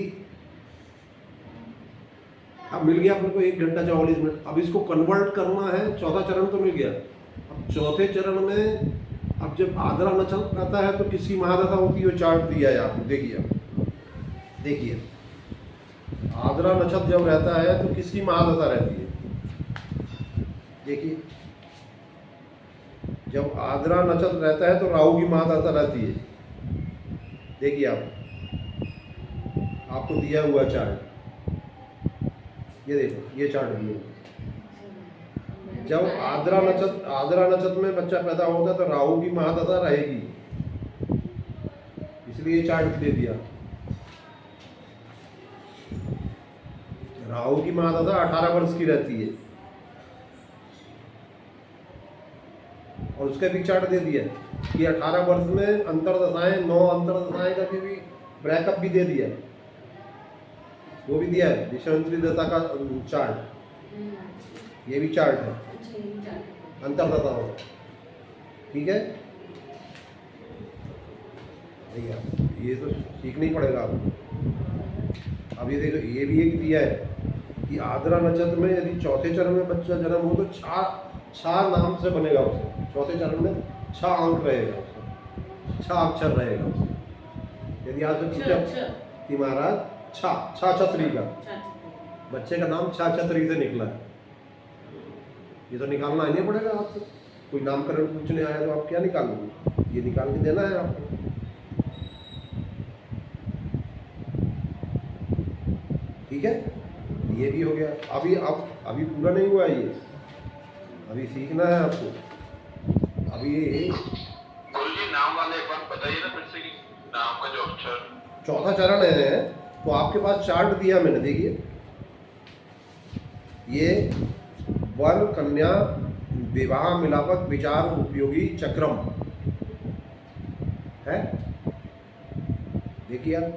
अब मिल गया अपने को 1 घंटा 44 मिनट। अब इसको कन्वर्ट करना है, चौथा चरण तो मिल गया। अब चौथे चरण में अब जब आद्रा नक्षत्र आता है तो किसकी महादशा होती है? वो चार्ट दिया है आपको, देखिए आद्रा नक्षत्र जब रहता है तो किसकी महादशा रहती है? देखिए जब आद्रा नक्षत्र रहता है तो राहु की महादशा रहती है। देखिए आपको दिया हुआ चार्ट, ये देखो ये चार्ट दिया। जब आद्रा नक्षत्र में बच्चा पैदा होता है तो राहु की महादशा रहेगी, इसलिए ये चार्ट दे दिया। राहु की महादशा 18 वर्ष की रहती है और उसका भी चार्ट दे दिया कि 18 वर्ष में अंतरदशाएं 9 अंतरदशाएं का भी ब्रेकअप भी दे दिया, वो भी दिया है। दिशांतरी दशा का चार्ट, ये भी चार्ट है। अंतर्दताओं का। ठीक है भैया, ये तो सीखना ही पड़ेगा आपको। अब ये देखो, ये भी एक दिया है कि आद्रा नक्षत्र में यदि चौथे चरण में बच्चा जन्म हो तो छा नाम से बनेगा उसे। चौथे चरण में 6 अंक रहेगा उसका, 6 अक्षर रहेगा उसका। यदि आज तो पूछा कि महाराज छा छतरी का बच्चे का नाम छा छतरी से निकला है, ये तो निकालना नहीं पड़ेगा आपको। कोई नामकरण पूछने आया तो आप क्या निकालोगे, ये निकाल के देना है आपको। ठीक है, ये भी हो गया। अभी पूरा नहीं हुआ ये, अभी सीखना है आपको। अभी गुरुजी नाम वाले एक बार बताइए ना फिर से कि नाम का जो अक्षर। चौथा चरण है, तो आपके पास चार्ट दिया मैंने, देखिए ये वर कन्या विवाह मिलापक विचार उपयोगी चक्रम है, देखिए आप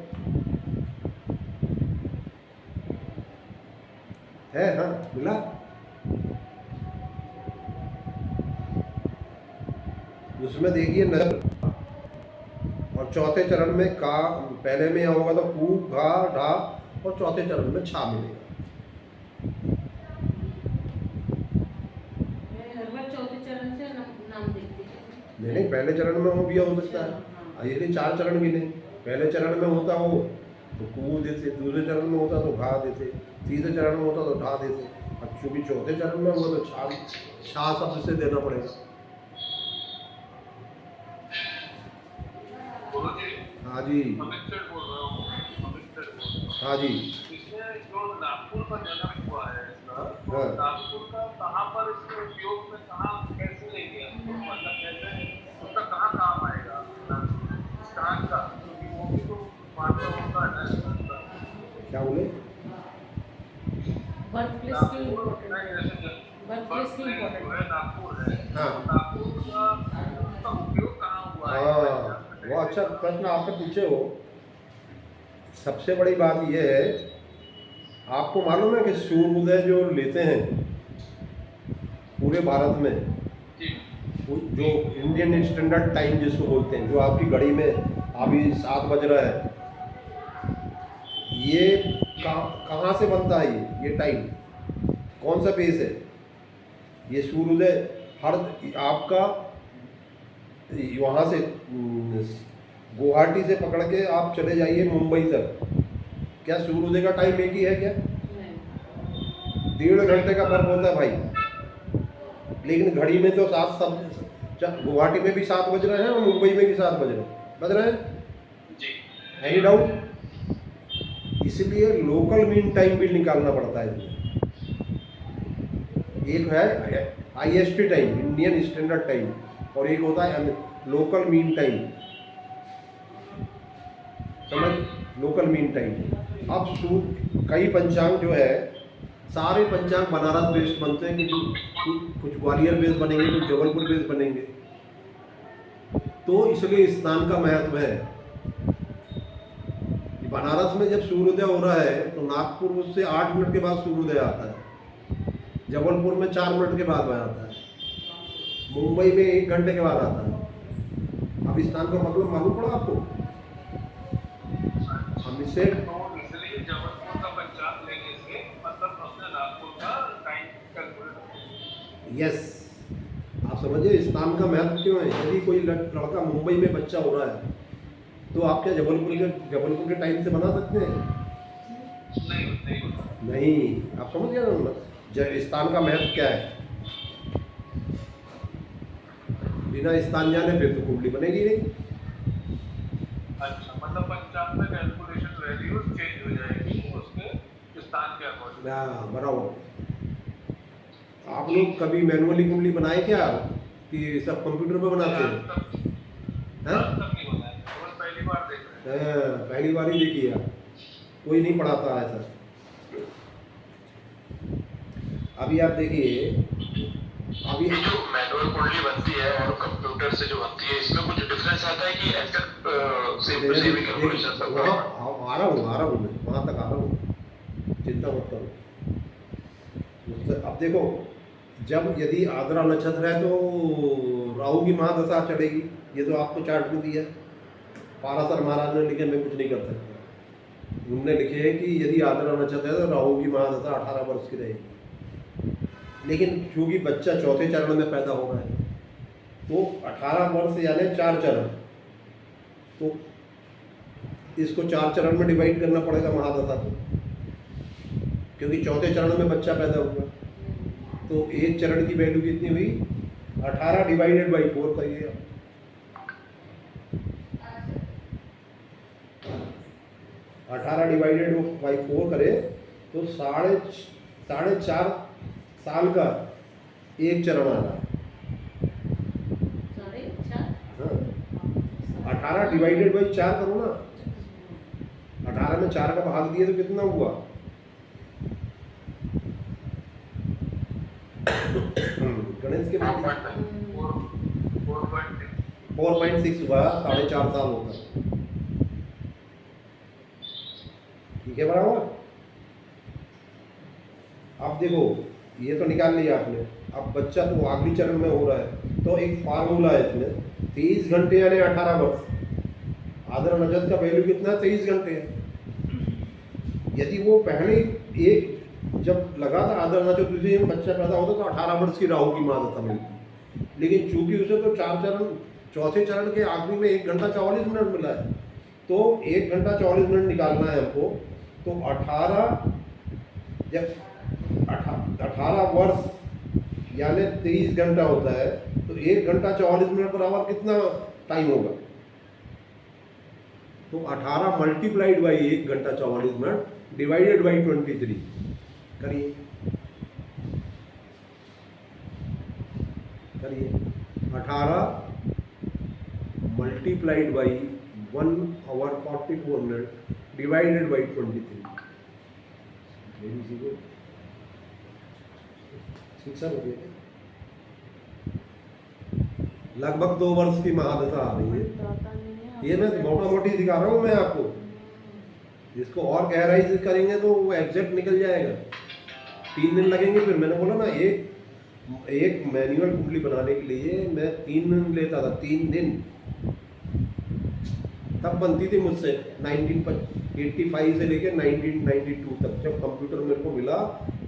है, हाँ मिला। उसमें देखिए नजर, और चौथे चरण में का पहले में होगा तो कू घा ढा, और चौथे चरण में छा मिलेगा। हर बार चौथे चरण से नाम देखती है। नहीं, पहले चरण में हो भी हो सकता है। यदि 4 चरण भी नहीं, पहले चरण में होता हो तो कू देते, दूसरे चरण में होता तो घा देते, तीसरे चरण में होता तो ढा देते। अब चूंकि चौथे चरण में हुआ तो छा शब्द से देना पड़ेगा। गुरुजी हाँ जी, अमित सर बोल रहा हूँ, अमित सर बोल रहा हूँ। हाँ जी। इसमें जो नागपुर का जन्म हुआ है इसका, तो हाँ। नागपुर का कहाँ पर इसके उपयोग में कहाँ कैसे लेंगे, मतलब कैसे उसका कहाँ काम आएगा स्थान का, क्योंकि वो भी तो मानता होता है ना। क्या बोले? बर्थ प्लेस की इम्पोर्टेंट, बर्थ प्लेस की इम्पोर्टेंट। नागपुर है, हाँ। नागपुर का उसका उपयोग कहाँ हुआ है? हाँ, वो अच्छा प्रश्न आपने पूछे हो। सबसे बड़ी बात यह है, आपको मालूम है कि सूर्योदय जो लेते हैं पूरे भारत में, जो इंडियन स्टैंडर्ड टाइम जिसको बोलते हैं, जो आपकी घड़ी में अभी 7 बज रहा है, ये कहाँ से बनता है? ये टाइम कौन सा बेस है? ये सूर्योदय हर आपका वहाँ से गुवाहाटी से पकड़ के आप चले जाइए मुंबई तक, क्या सूर्योदय का टाइम एक ही है क्या? 1.5 घंटे का फर्क होता है भाई। लेकिन घड़ी में तो 7 सब, गुवाहाटी में भी 7 बज रहे हैं और मुंबई में भी 7 बज रहे हैं जी। Any doubt? इसलिए लोकल मीन टाइम भी निकालना पड़ता है। एक है IST time, Indian standard time, और एक होता है लोकल मीन टाइम, समझ, लोकल मीन टाइम। अब कई पंचांग जो है, सारे पंचांग बनारस बेस्ड बनते हैं, कुछ ग्वालियर बेस्ड बनेंगे, कुछ जबलपुर बेस्ड बनेंगे। तो इसलिए स्नान का महत्व है। बनारस में जब सूर्योदय हो रहा है तो नागपुर उससे 8 मिनट के बाद सूर्योदय आता है, जबलपुर में 4 मिनट के बाद आता है, मुंबई में 1 घंटे के बाद आता है। अब स्थान का मतलब मालूम पड़ा आपको? हम इससे इसलिए जबलपुर का पंचांग लेने से मतलब अपने नागपुर का टाइम कैलकुलेट। यस, आप समझिए स्थान का महत्व क्यों है। यदि कोई लड़का मुंबई में बच्चा हो रहा है तो आप क्या जबलपुर के टाइम से बना सकते हैं? नहीं, आप समझ गए ना स्थान का महत्व क्या है। बिना स्थान जाने फिर तो कुंडली बनेगी नहीं। अच्छा, मतलब पंचांग में कैलकुलेशन वैल्यूज चेंज हो जाएगी उसके स्थान के अकॉर्डिंग। हाँ, बराबर। आप लोग कभी मैनुअली कुंडली बनाए क्या, कि सब कंप्यूटर पे बनाते हैं? पहली बार देख रहे हैं। पहली बार ही देखी है, कोई नहीं पढ़ाता है सर। अभी आप देखिए, अभी ये जो मैनुअल कुंडली बनती है और कंप्यूटर से जो बनती है, इसमें कुछ डिफरेंस आता है कि एग्जैक्ट सेम ही कैलकुलेशन सब? आ रहा हूँ मैं वहाँ तक आ रहा हूँ, चिंता मत करो। अब देखो, जब यदि आद्रा नक्षत्र है तो राहु की महादशा चलेगी। ये तो आपको चार्ट में दिया है, पारासर महाराज ने लिखे, मैं कुछ नहीं कर सकता। उन्होंने लिखे है कि यदि आद्रा नक्षत्र है तो राहु की महादशा 18 वर्ष की रहेगी। लेकिन चूंकि बच्चा चौथे चरण में पैदा हो रहा है तो 18 वर्ष यानी 4 चरण, तो इसको 4 चरण में डिवाइड करना पड़ेगा महादशा को, क्योंकि चौथे चरण में बच्चा पैदा हुआ। तो एक चरण की वैल्यू कितनी हुई? 18 डिवाइडेड बाई 4 करिए। 18 डिवाइडेड बाई 4 करे तो साढ़े 4.5 साल का एक चरण आ रहा है। 18 डिवाइडेड बाई 4 करो ना, 18 में 4 का भाग दिए तो कितना हुआ? गणेश के बाद 4.6 हुआ, 4.5 साल होगा। ठीक है बराबर। अब देखो ये तो निकाल लिया आपने, अब बच्चा तो आखिरी चरण में हो रहा है, तो एक फार्मूला है इसमें, 23 घंटे यानी 18 वर्ष। आद्रा नक्षत्र का वैल्यू कितना है? 23 घंटे है। यदि वो पहले एक जब लगा था आद्रा नक्षत्र उसी में बच्चा पैदा होता तो 18 वर्ष की राहु की महादशा मिलती। लेकिन चूंकि उसे तो 4 चरण, चौथे चरण के आखिरी में 1 घंटा 44 मिनट मिला है, तो 1 घंटा 44 मिनट निकालना है हमको। तो 18 जब 18 वर्ष यानी 23 घंटा होता है, तो 1 घंटा 44 मिनट बराबर कितना टाइम होगा? तो 18 मल्टीप्लाइड बाई 1 घंटा 44 मिनट डिवाइडेड बाई 23 करिए। 18 multiplied by 1 hour 44 minute divided by 23। शिक्षा हो गई, लगभग 2 वर्ष की महादशा आ रही है। ये मैं मोटा मोटी दिखा रहा हूँ मैं आपको, इसको और गहराई से करेंगे तो वो एग्जैक्ट निकल जाएगा। 3 दिन लगेंगे। फिर मैंने बोला ना, एक मैनुअल कुंडली बनाने के लिए मैं 3 दिन लेता था, 3 दिन तब बनती थी मुझसे। 1985 से लेकर 1992 तक, जब कंप्यूटर मेरे को मिला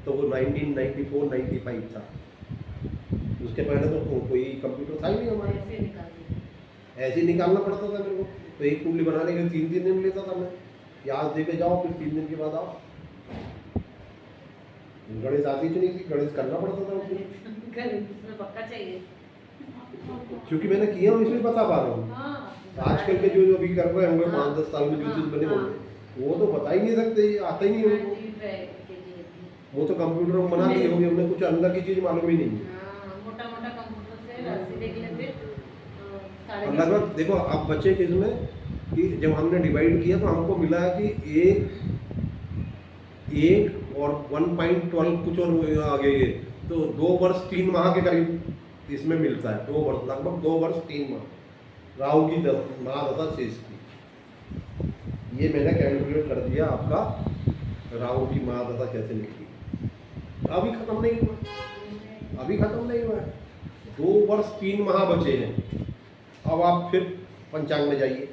तो वो 1994-95 था। उसके पहले तो कोई कंप्यूटर था ही नहीं हमारे, ऐसे ही निकालना पड़ता था मेरे को। तो एक कुंडली बनाने के 3 दिन लेता था मैं, याद दे के जाओ, फिर 3 दिन के बाद आओ। गणेश आती तो नहीं थी, गणेश करना पड़ता था उसमें, पक्का चाहिए। क्योंकि मैंने किया हूँ इसलिए बता पा रहा हूँ। आजकल के जो अभी कर रहे होंगे 5-10 साल में ज्योतिष बने होंगे, वो तो बता ही नहीं सकते, आता ही नहीं उनको। वो तो कंप्यूटर में बना लिए होंगे, उन्हें कुछ अंदर की चीज मालूम ही नहीं है। मोटा कंप्यूटर से राशि देख लेते। और लगभग देखो अब बच्चे किस में कि जब हमने डिवाइड किया तो हमको मिला है कि एक और 1.12 कुछ और आगे ये, तो 2 वर्ष 3 माह के करीब इसमें मिलता है। 2 वर्ष, लगभग 2 वर्ष 3 माह राहु की महादशा शेष की। ये मैंने कैलकुलेट कर दिया आपका राहु की महादशा कैसे निकली। अभी खत्म नहीं हुआ, अभी खत्म नहीं हुआ है, 2 वर्ष 3 माह बचे हैं। अब आप फिर पंचांग में जाइए,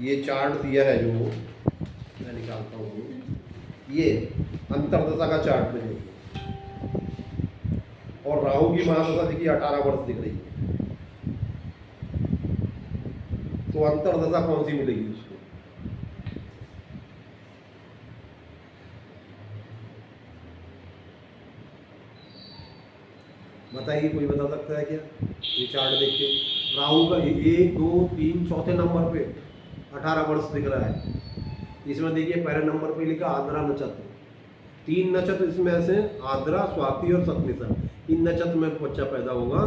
ये चार्ट दिया है जो मैं निकालता हूँ, ये अंतरदशा का चार्ट में जाइए, और राहु की महादशा देखिए 18 वर्ष दिख रही है। तो अंतरदशा कौन सी मिलेगी उसको? बताइए, कोई बता सकता है क्या? ये चार्ट देखिए, राहु का 1, 2, 3 चौथे नंबर पे 18 वर्ष दिख रहा है। इसमें देखिए पहले नंबर पे लिखा आद्रा नक्षत्र, 3 नक्षत्र इसमें से आद्रा, स्वाति और शतभिषा, इन नक्षत्र में बच्चा पैदा होगा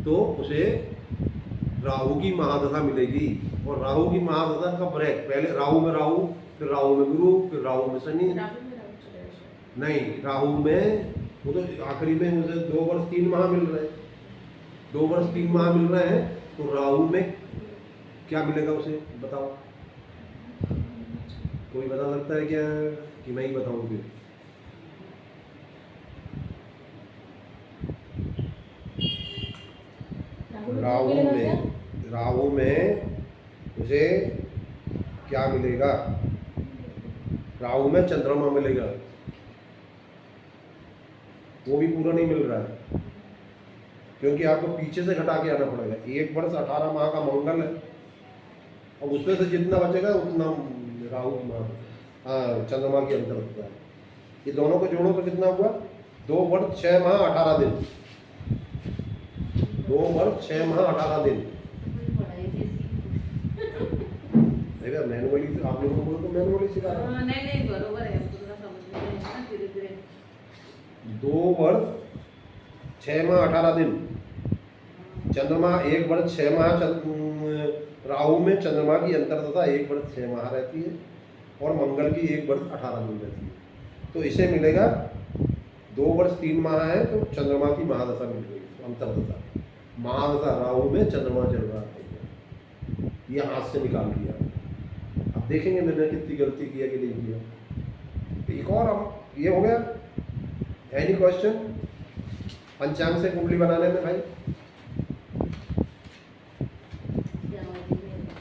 तो उसे राहु की महादशा मिलेगी। और राहु की महादशा का ब्रेक, पहले राहु में राहु, फिर राहु में गुरु, फिर राहु में शनि, नहीं राहु में वो तो आखिरी में मुझे 2 वर्ष 3 माह मिल रहे हैं, 2 वर्ष 3 माह मिल रहे हैं। तो राहु में क्या मिलेगा उसे बताओ, कोई बता सकता है क्या कि मैं ही बताऊं? फिर राहु में उसे क्या मिलेगा? राहु में चंद्रमा मिलेगा, वो भी पूरा नहीं मिल रहा है, क्योंकि आपको पीछे से घटा के आना पड़ेगा। 1 वर्ष 18 माह का मंगल है, और उसमें से जितना बचेगा उतना राहु चंद्रमा के अंतर होता है। ये दोनों को जोड़ो तो कितना हुआ? 2 वर्ष 6 माह 18 दिन। 2 वर्ष 6 माह 18 दिन। देखा मैनुअली आप लोगों को तो मैनुअली सिखा रहा हूं। नहीं बरोबर है, पूरा समझ में नहीं है ना, धीरे-धीरे 2 वर्ष 6 माह 18 दिन। चंद्रमा 1 वर्ष 6 माह राहु में चंद्रमा की अंतरदशा 1 वर्ष 6 माह रहती है, और मंगल की 1 वर्ष 18 दिन रहती है। तो इसे मिलेगा 2 वर्ष 3 माह है, तो चंद्रमा की महादशा मिल गई, अंतरदशा। महादशा राहु में चंद्रमा चल रहा है, ये हाथ से निकाल दिया। अब देखेंगे मैंने कितनी गलती किया कि नहीं किया। एक और अब ये हो गया। एनी क्वेश्चन पंचांग से कुंडली बनाने में भाई?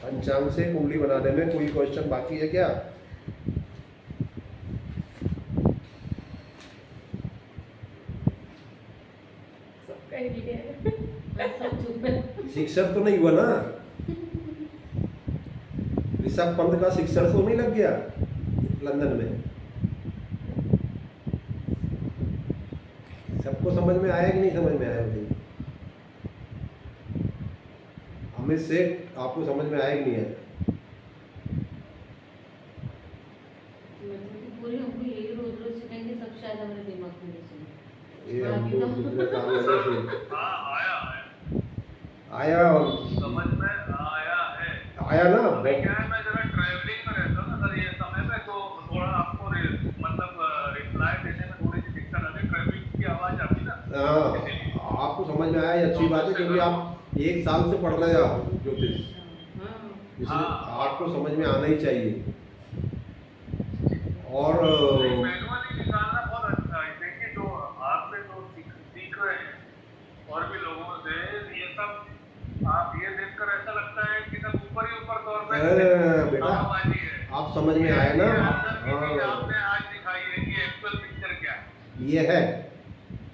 पंचांग से कुंडली बनाने में कोई क्वेश्चन बाकी है क्या? शिक्षक तो नहीं हुआ ना? ऋषभ पंत का शिक्षक तो नहीं लग गया लंदन में? सबको समझ में आया कि नहीं समझ में आया भाई? अमित सेठ आपको समझ में आया कि नहीं आया? पूरी हमको यही रोज सिखाएंगे, सब शायद हमारे दिमाग में नहीं ये हमको दूसरे काम लगे थे। हाँ आया और समझ में आया है। आया ना? अभी क्या है, मैं जरा ट्रैवलिंग में रहता हूँ ना सर, ये समय में तो थोड़ा आपको मतलब रिप्लाई देने में थोड़ी सी दिक्कत आती है, ट्रैवलिंग की आवाज आती ना। हाँ, आपको समझ में आया, अच्छी बात है, क्योंकि आप 1 साल से पढ़ रहे हो ज्योतिष, इसलिए आपको समझ में आना ही चाहिए। और मैनुअली निकालना बहुत अच्छा है। देखिए जो आपसे जो सीख रहे हैं और भी लोगों से, ये सब आप ये देखकर ऐसा लगता है कि सब ऊपर ही ऊपर तौर पे बेटा आवाज़ी है। आप समझ में आए ना? आपने आज दिखाई है कि एक्चुअल पिक्चर क्या है। ये है,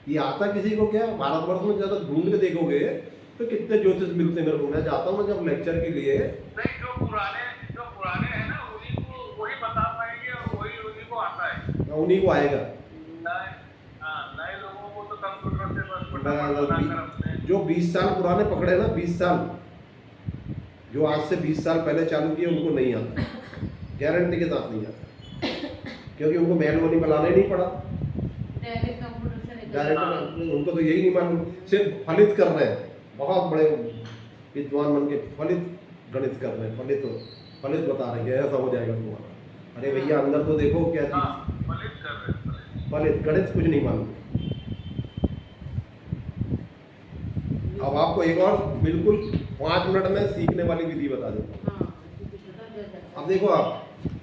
ये आता किसी को क्या? भारतवर्ष में ज़्यादा ढूंढ के देखोगे तो कितने ज्योतिष मिलते हैं मेरे को। मैं जाता हूँ ना जब लेक्चर के लिए, नहीं जो पुराने हैं ना, उन्हीं को वही बता पाएंगे, और वही उन्हीं को आता है, उन्हीं को आएगा। नए लोगों को तो कंप्यूटर से बस फटाफट बनाकर अपने जो 20 साल पुराने पकड़े ना, 20 साल, जो आज से 20 साल पहले चालू किए, उनको नहीं आता, गारंटी के साथ नहीं आता, क्योंकि उनको मैनुअली बनाना ही नहीं पड़ा। डायरेक्ट कंप्यूटर से डायरेक्ट उनको तो यही नहीं मालूम, सिर्फ फलित कर रहे हैं। बहुत बड़े विद्वान बन के फलित गणित कर रहे हैं, फलित बता रहे हैं ऐसा हो जाएगा तुम्हारा। अरे भैया अंदर तो देखो क्या चीज, फलित कर रहे हैं, फलित गणित कुछ नहीं मालूम। अब आपको एक और बिल्कुल 5 मिनट में सीखने वाली विधि बता देता हूँ। अब देखो आप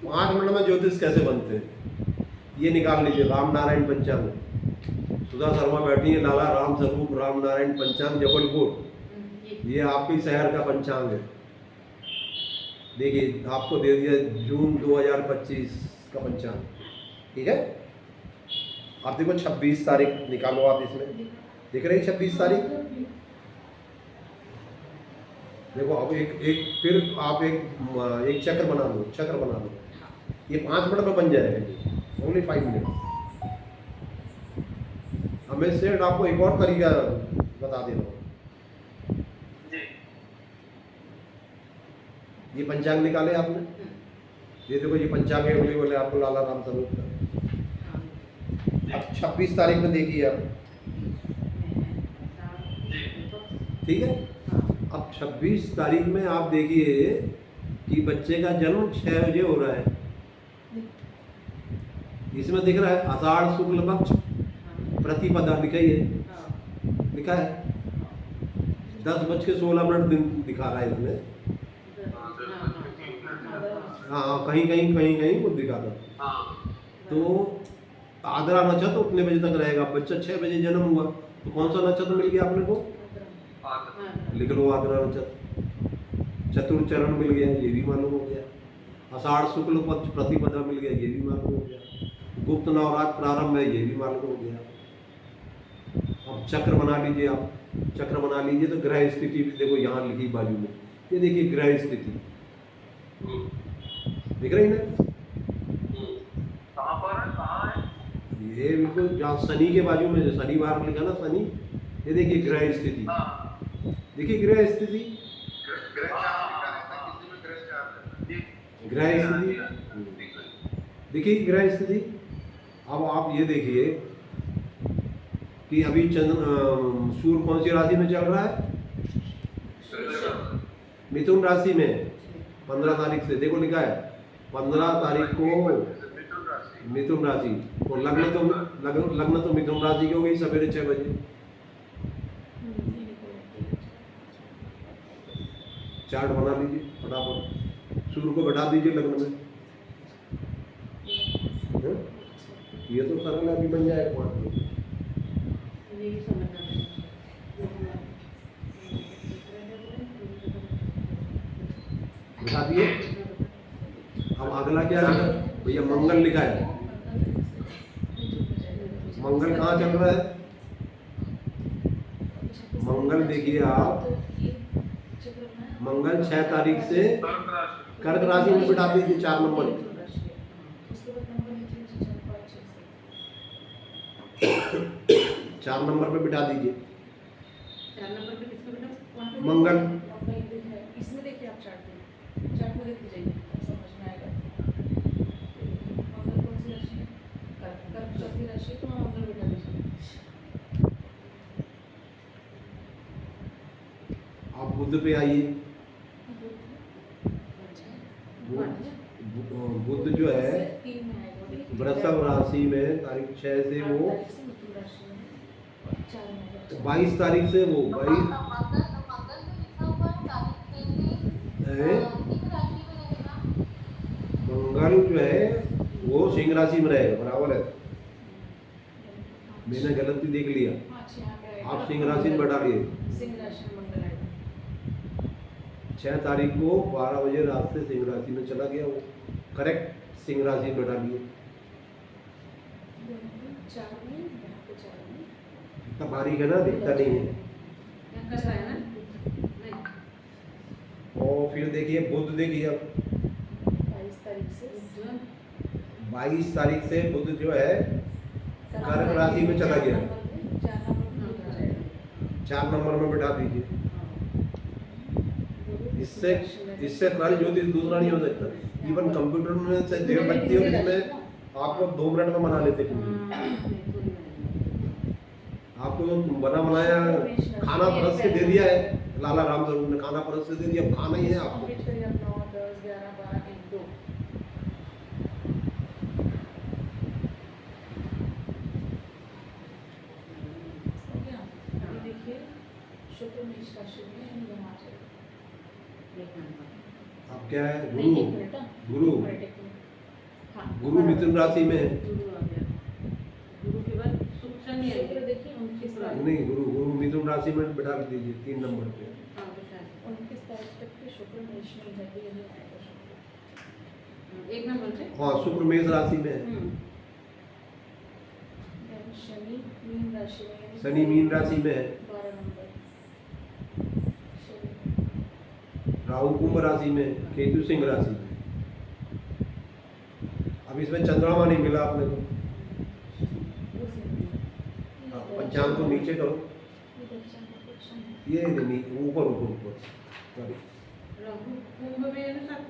5 मिनट में ज्योतिष कैसे बनते हैं, ये निकाल लीजिए। राम नारायण पंचांग, सुधा शर्मा बैठी है, लाला राम स्वरूप राम नारायण पंचांग जबलपुर, ये आपके शहर का पंचांग है। देखिए आपको दे दिया जून 2025 का पंचांग, ठीक है। आप देखो 26 तारीख निकालो, आप इसमें देख रहे हैं 26 तारीख। देखो अब एक फिर आप एक चक्र बना लो, ये 5 मिनट में बन जाएगा, ओनली 5 मिनट। हमें सेठ आपको एक और तरीका बता दे रहा हूँ। ये पंचांग निकाले आपने, ये देखो ये पंचांग है, बोले आपको लाला राम स्वरूप का। अब 26 तारीख में देखिए आप, ठीक है। अब 26 तारीख में आप देखिए कि बच्चे का जन्म 6 बजे हो रहा है। इसमें दिख रहा है आषाढ़ शुक्ल पक्ष प्रतिपदा, लिखा है 10:16 दिन दिखा रहा है इसमें। हाँ कहीं कुछ दिखा था। तो आद्रा नक्षत्र उतने बजे तक रहेगा। बच्चा 6 बजे जन्म हुआ, तो कौन सा नक्षत्र मिल गया अपने को? लिख लो आद्रा नक्षत्र। चतुर्चरण मिल गया, ये भी मालूम हो गया। आषाढ़ शुक्ल पक्ष प्रतिपदा मिल गया, ये भी मालूम हो गया। गुप्त नवरात्र प्रारंभ है, ये भी मालूम हो गया। अब चक्र बना लीजिए आप, चक्र बना लीजिए तो ग्रह स्थिति भी देखो यहाँ लिखी बाजू में, ये देखिए ग्रह स्थिति दिख रही ना, कहाँ पर है, कहाँ है? ये बिल्कुल जहाँ शनि के बाजू में, जो शनिवार लिखा ना शनि, ये देखिए ग्रह स्थिति, हाँ, देखिए ग्रह स्थिति, ग्रह स्थिति देखिए ग्रह स्थिति। अब आप ये देखिए कि अभी सूर्य कौन सी राशि में चल रहा है, मिथुन राशि में 15 तारीख से, देखो लिखा है 15 तारीख को मिथुन राशि, और लग्न तो मिथुन राशि की हो गई सवेरे 6 बजे। चार्ट बना लीजिए फटाफट, सूर्य को बैठा दीजिए लग्न में। हैं? ये तो सरल अभी बन जाएगा वहाँ पे। बैठा दिए। अब अगला क्या है भैया, मंगल लिखा है, मंगल कहाँ चल रहा है, मंगल देखिए आप, मंगल 6 तारीख से कर्क राशि में बिठा दीजिए 4 नंबर, 4 नंबर पे बिठा दीजिए मंगल। इसमें देखिए आप चार्ट में देखते जाइए, समझ में आएगा। मंगल कौन सी राशि है? कर्क चौथी राशि है, तो वहाँ मंगल बिठा दीजिए। आप बुध पे आइए, बुध जो है वृषभ राशि में तारीख 6 से वो 22 तारीख से वो 22 मंगल जो है वो सिंह राशि में रहेगा, बराबर है, मैंने गलती देख लिया, आप सिंह राशि में बैठा लिए। सिंह राशि में मंगल आएगा 6 तारीख को 12 बजे रात से सिंह राशि में चला गया वो, करेक्ट सिंह राशि में बैठा लिए। इतना बारीक है ना, दिखता नहीं है। और फिर देखिए बुध, देखिए अब 22 तारीख से बुध जो है कर्क राशि में चला गया, 4 नंबर में बैठा दीजिए। इससे कल ज्योतिष दूसरा नहीं हो सकता, इवन कंप्यूटर में से देर लगती है, इसमें आपको 2 मिनट में बना लेते हैं। आपको जो बना बनाया खाना परस के दे दिया है, लाला राम स्वरूप ने खाना परस के दे दिया, अब खाना ही है आपको। अब क्या है, गुरु गुरु मिथुन राशि में है, गुरु के बाद शुक्र शनि है। नहीं गुरु मिथुन राशि में बैठा दीजिए 3 नंबर पे। 29 तारीख तक के शुक्र मेष में जाके यही आएगा शुक्र। 1 नंबर पे हाँ, शुक्र मेष राशि में है, शनि मीन राशि में, शनि मीन राशि में है, 12 नंबर। राहु कुंभ राशि में, केतु सिंह राशि में। अब इसमें चंद्रमा नहीं मिला आपने को, पंचांग को नीचे करो, ये नहीं ऊपर ऊपर ऊपर, सॉरी कुंभ में है ना सब,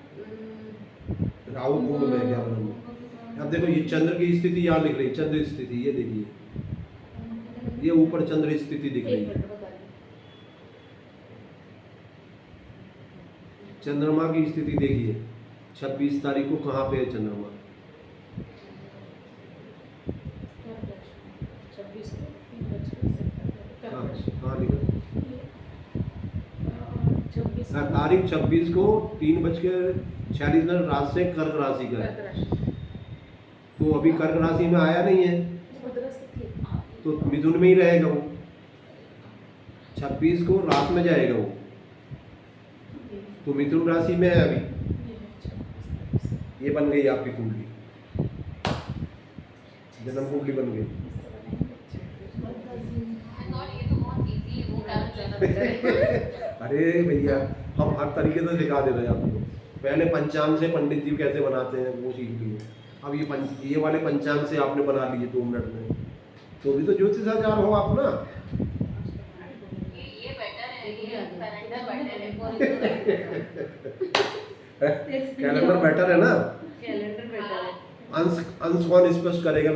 राहु कुंभ में क्या बोलूँ। अब देखो ये चंद्र की स्थिति यहाँ लिख रही है, चंद्र स्थिति ये देखिए, ये ऊपर चंद्र स्थिति दिख रही है। चंद्रमा की स्थिति देखिए 26 तारीख को कहाँ पे है चंद्रमा, 26 कहाँ लिखा, तारीख 26 को 3:46 रात से कर्क राशि का है, तो अभी कर्क राशि में आया नहीं है, तो मिथुन में ही रहेगा वो 26 को रात में जाएगा वो, तो मिथुन राशि में है अभी। ये बन गई आपकी कुंडली, जन्म कुंडली बन गई। अरे भैया हम हर तरीके से सिखा दे रहे हैं आपको। पहले पंचांग से पंडित जी कैसे बनाते हैं वो सीख लिए, अब ये वाले पंचांग से आपने बना लिए 2 मिनट में, तो भी तो ज्योतिषाचार हो आप ना। कैलेंडर बेटर है ना, कैलेंडर बेटर है। अंश कौन स्पष्ट करेगा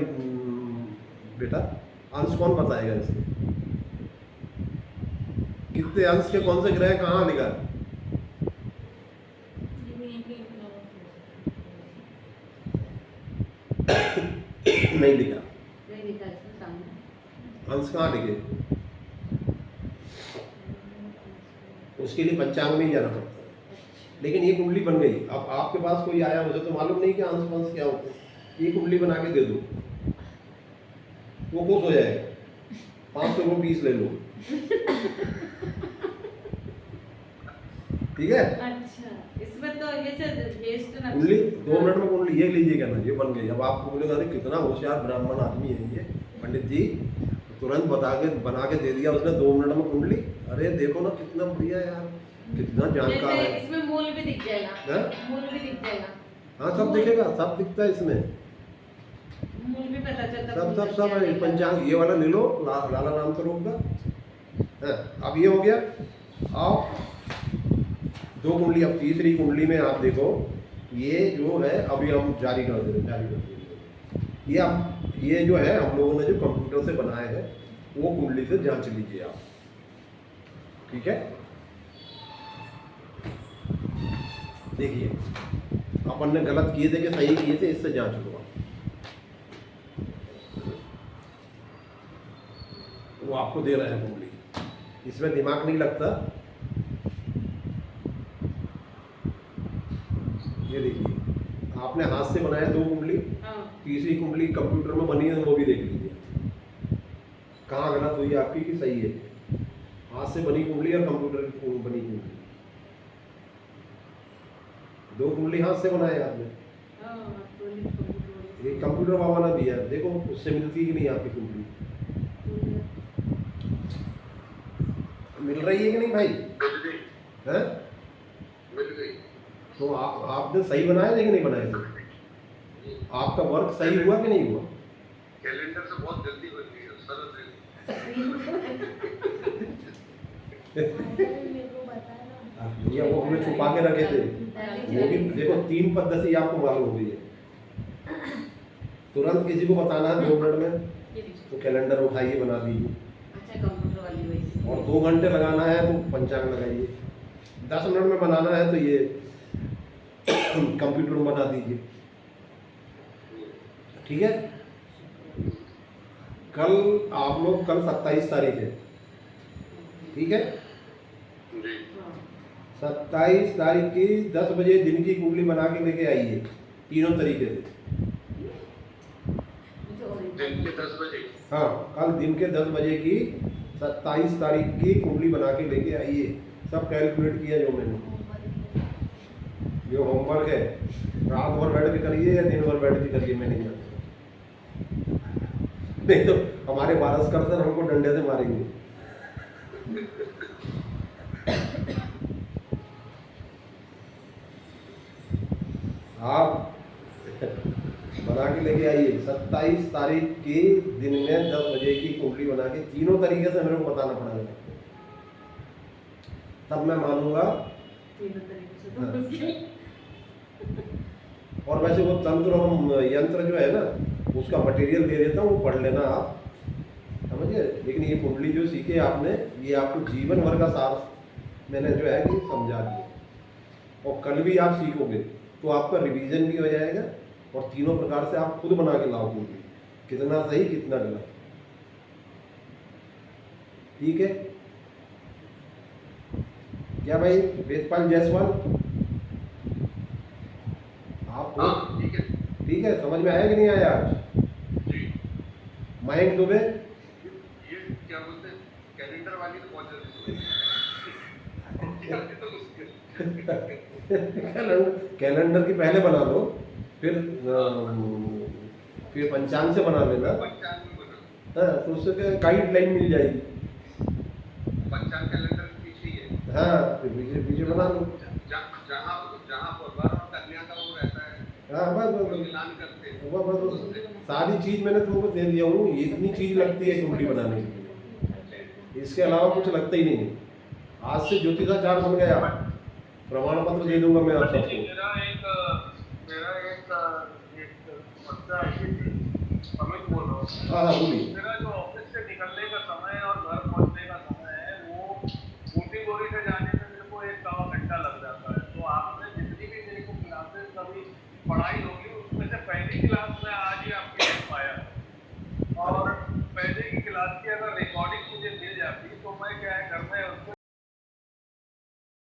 बेटा, अंश कौन बताएगा इसके, कितने अंश के कौन से ग्रह कहाँ लिखा है? नहीं लिखा, नहीं लिखा इसमें सामने। अंश कहाँ लिखे? उसके लिए पंचांग में ही जाना पड़ता है। लेकिन ये कुंडली बन गई, अब आपके पास कोई आया, मुझे तो मालूम नहीं कि अंश वंश क्या होते हैं, ये कुंडली बना के दे दो, वो खुश हो जाएगा, 500 को 20 ले लो। ठीक है, अच्छा, इसमें तो ये ज्येष्ठ कुंडली 2 मिनट में कुंडली ये लीजिएगा ना, ये बन गई। अब आपको बोलेगा अरे कितना होशियार ब्राह्मण आदमी है ये पंडित जी, तुरंत बना के दे दिया उसने 2 मिनट में कुंडली। अरे देखो ना कितना बढ़िया यार, कितना जानकार है। इसमें मूल भी दिख जाएगा, हैं? मूल भी दिख जाएगा, हाँ सब दिखेगा, सब दिखता है इसमें, मूल भी पता चलता सब है। पंचांग ये वाला ले लो, लाला नाम स्वरूप का। अब ये हो गया। अब 2 कुंडली, अब तीसरी कुंडली में आप देखो, ये जो है अभी हम जारी कर दे रहे। ये जो है हम लोगों ने जो कंप्यूटर से बनाए हैं वो कुंडली से जांच लीजिए आप, ठीक है। देखिए अपन ने गलत किए थे कि सही किए थे, इससे जांच लो आप। वो आपको दे रहे हैं कुंडली, इसमें दिमाग नहीं लगता। ये देखिए आपने हाथ से बनाया 2 कुंडली, हाँ। तीसरी कुंडली कंप्यूटर में बनी है, वो भी देख लीजिए कहाँ गलत हुई आपकी कि सही है। हाथ से बनी कुंडली और कंप्यूटर की बनी कुंडली, 2 कुंडली हाथ से बनाए आपने, एक कंप्यूटर वाला भी है, देखो उससे मिलती ही नहीं आपकी कुंडली। मिल रही है कि नहीं भाई? हैं? मिल गई। तो आपने सही बनाया लेकिन नहीं बनाया थे? आपका वर्क सही हुआ कि नहीं हुआ? कैलेंडर से बहुत जल्दी बन गई है, सरल है। ये वो हमने छुपा के रखे थे, वो भी देखो 3 पद्धति आपको मालूम हो गई है। तुरंत किसी को बताना है 2 मिनट में, तो कैलेंडर उठाइए बना दीजिए। अच्छा, कंप्यूटर वाली वही। और 2 घंटे लगाना है तो पंचांग लगाइए, 10 मिनट में बनाना है तो ये कंप्यूटर में बना दीजिए, ठीक है। कल आप लोग, कल 27 तारीख है, ठीक है। 27 तारीख की 10 बजे दिन की कुंडली बना के लेके आइए, तीनों तरीके से। दिन के 10 बजे। हाँ, कल दिन के 10 बजे की 27 तारीख की कुंडली बना के लेके आइए। सब कैलकुलेट किया जो मैंने, जो होमवर्क है रात भर बैठ के करिए या दिन भर बैठ के करिए, मैं नहीं जानता। नहीं तो हमारे वारसकर सर हमको डंडे से मारेंगे। आप बना के लेके आइए 27 तारीख की दिन में 10 बजे की कुंडली बना के, तीनों तरीके से मेरे को बताना पड़ेगा, तब मैं मानूंगा। और वैसे वो तंत्र और यंत्र जो है ना, उसका मटेरियल दे देता हूँ, वो पढ़ लेना आप, समझिए। लेकिन ये कुंडली जो सीखे आपने, ये आपको जीवन भर का सार मैंने जो है कि समझा दिया। और कल भी आप सीखोगे तो आपका रिवीजन भी हो जाएगा, और तीनों प्रकार से आप खुद बना के लाओ कुंडली, कितना सही कितना गलत, ठीक है क्या भाई? वेदपाल जायसवाल आप हाँ ठीक है। ठीक है, समझ में आया कि नहीं आया आज? जी। मयंक दुबे, ये क्या बोलते हैं, कैलेंडर वाली तो बहुत जल्दी समझ कैलेंडर की पहले बना लो, फिर पंचांग से बना लेना। पंचांग में बना, हाँ, तो उससे गाइडलाइन मिल जाएगी। पंचांग कैलेंडर के पीछे ही है। हाँ, फिर पीछे पीछे बना लो। जहाँ जहाँ वर और कन्या का वो रहता है, हाँ, बस वो बस मिलान करते हैं। बस सारी चीज मैंने तुमको दे दिया हूँ। इतनी चीज लगती है कुंडली बनाने के लिए, इसके अलावा कुछ लगता ही नहीं है। आज से ज्योतिषाचार्य बन गया, प्रमाण पत्र दे दूंगा मैं आप पंडित जी, सबको। मेरा एक समस्या ऐसी थी, अमित बोल रहा हूँ। हाँ हाँ, बोलिए। मेरा जो ऑफिस से निकलने का समय है और घर पहुंचने का समय है, वो ऊटी बोरी से जाने में मेरे को 1-1.25 घंटा लग जाता है। तो आपने जितनी भी मेरे को क्लासेस कभी पढ़ाई होगी, उसमें से पहली क्लास में आज ही आपकी देख पाया, और पहले की क्लास की अगर रिकॉर्डिंग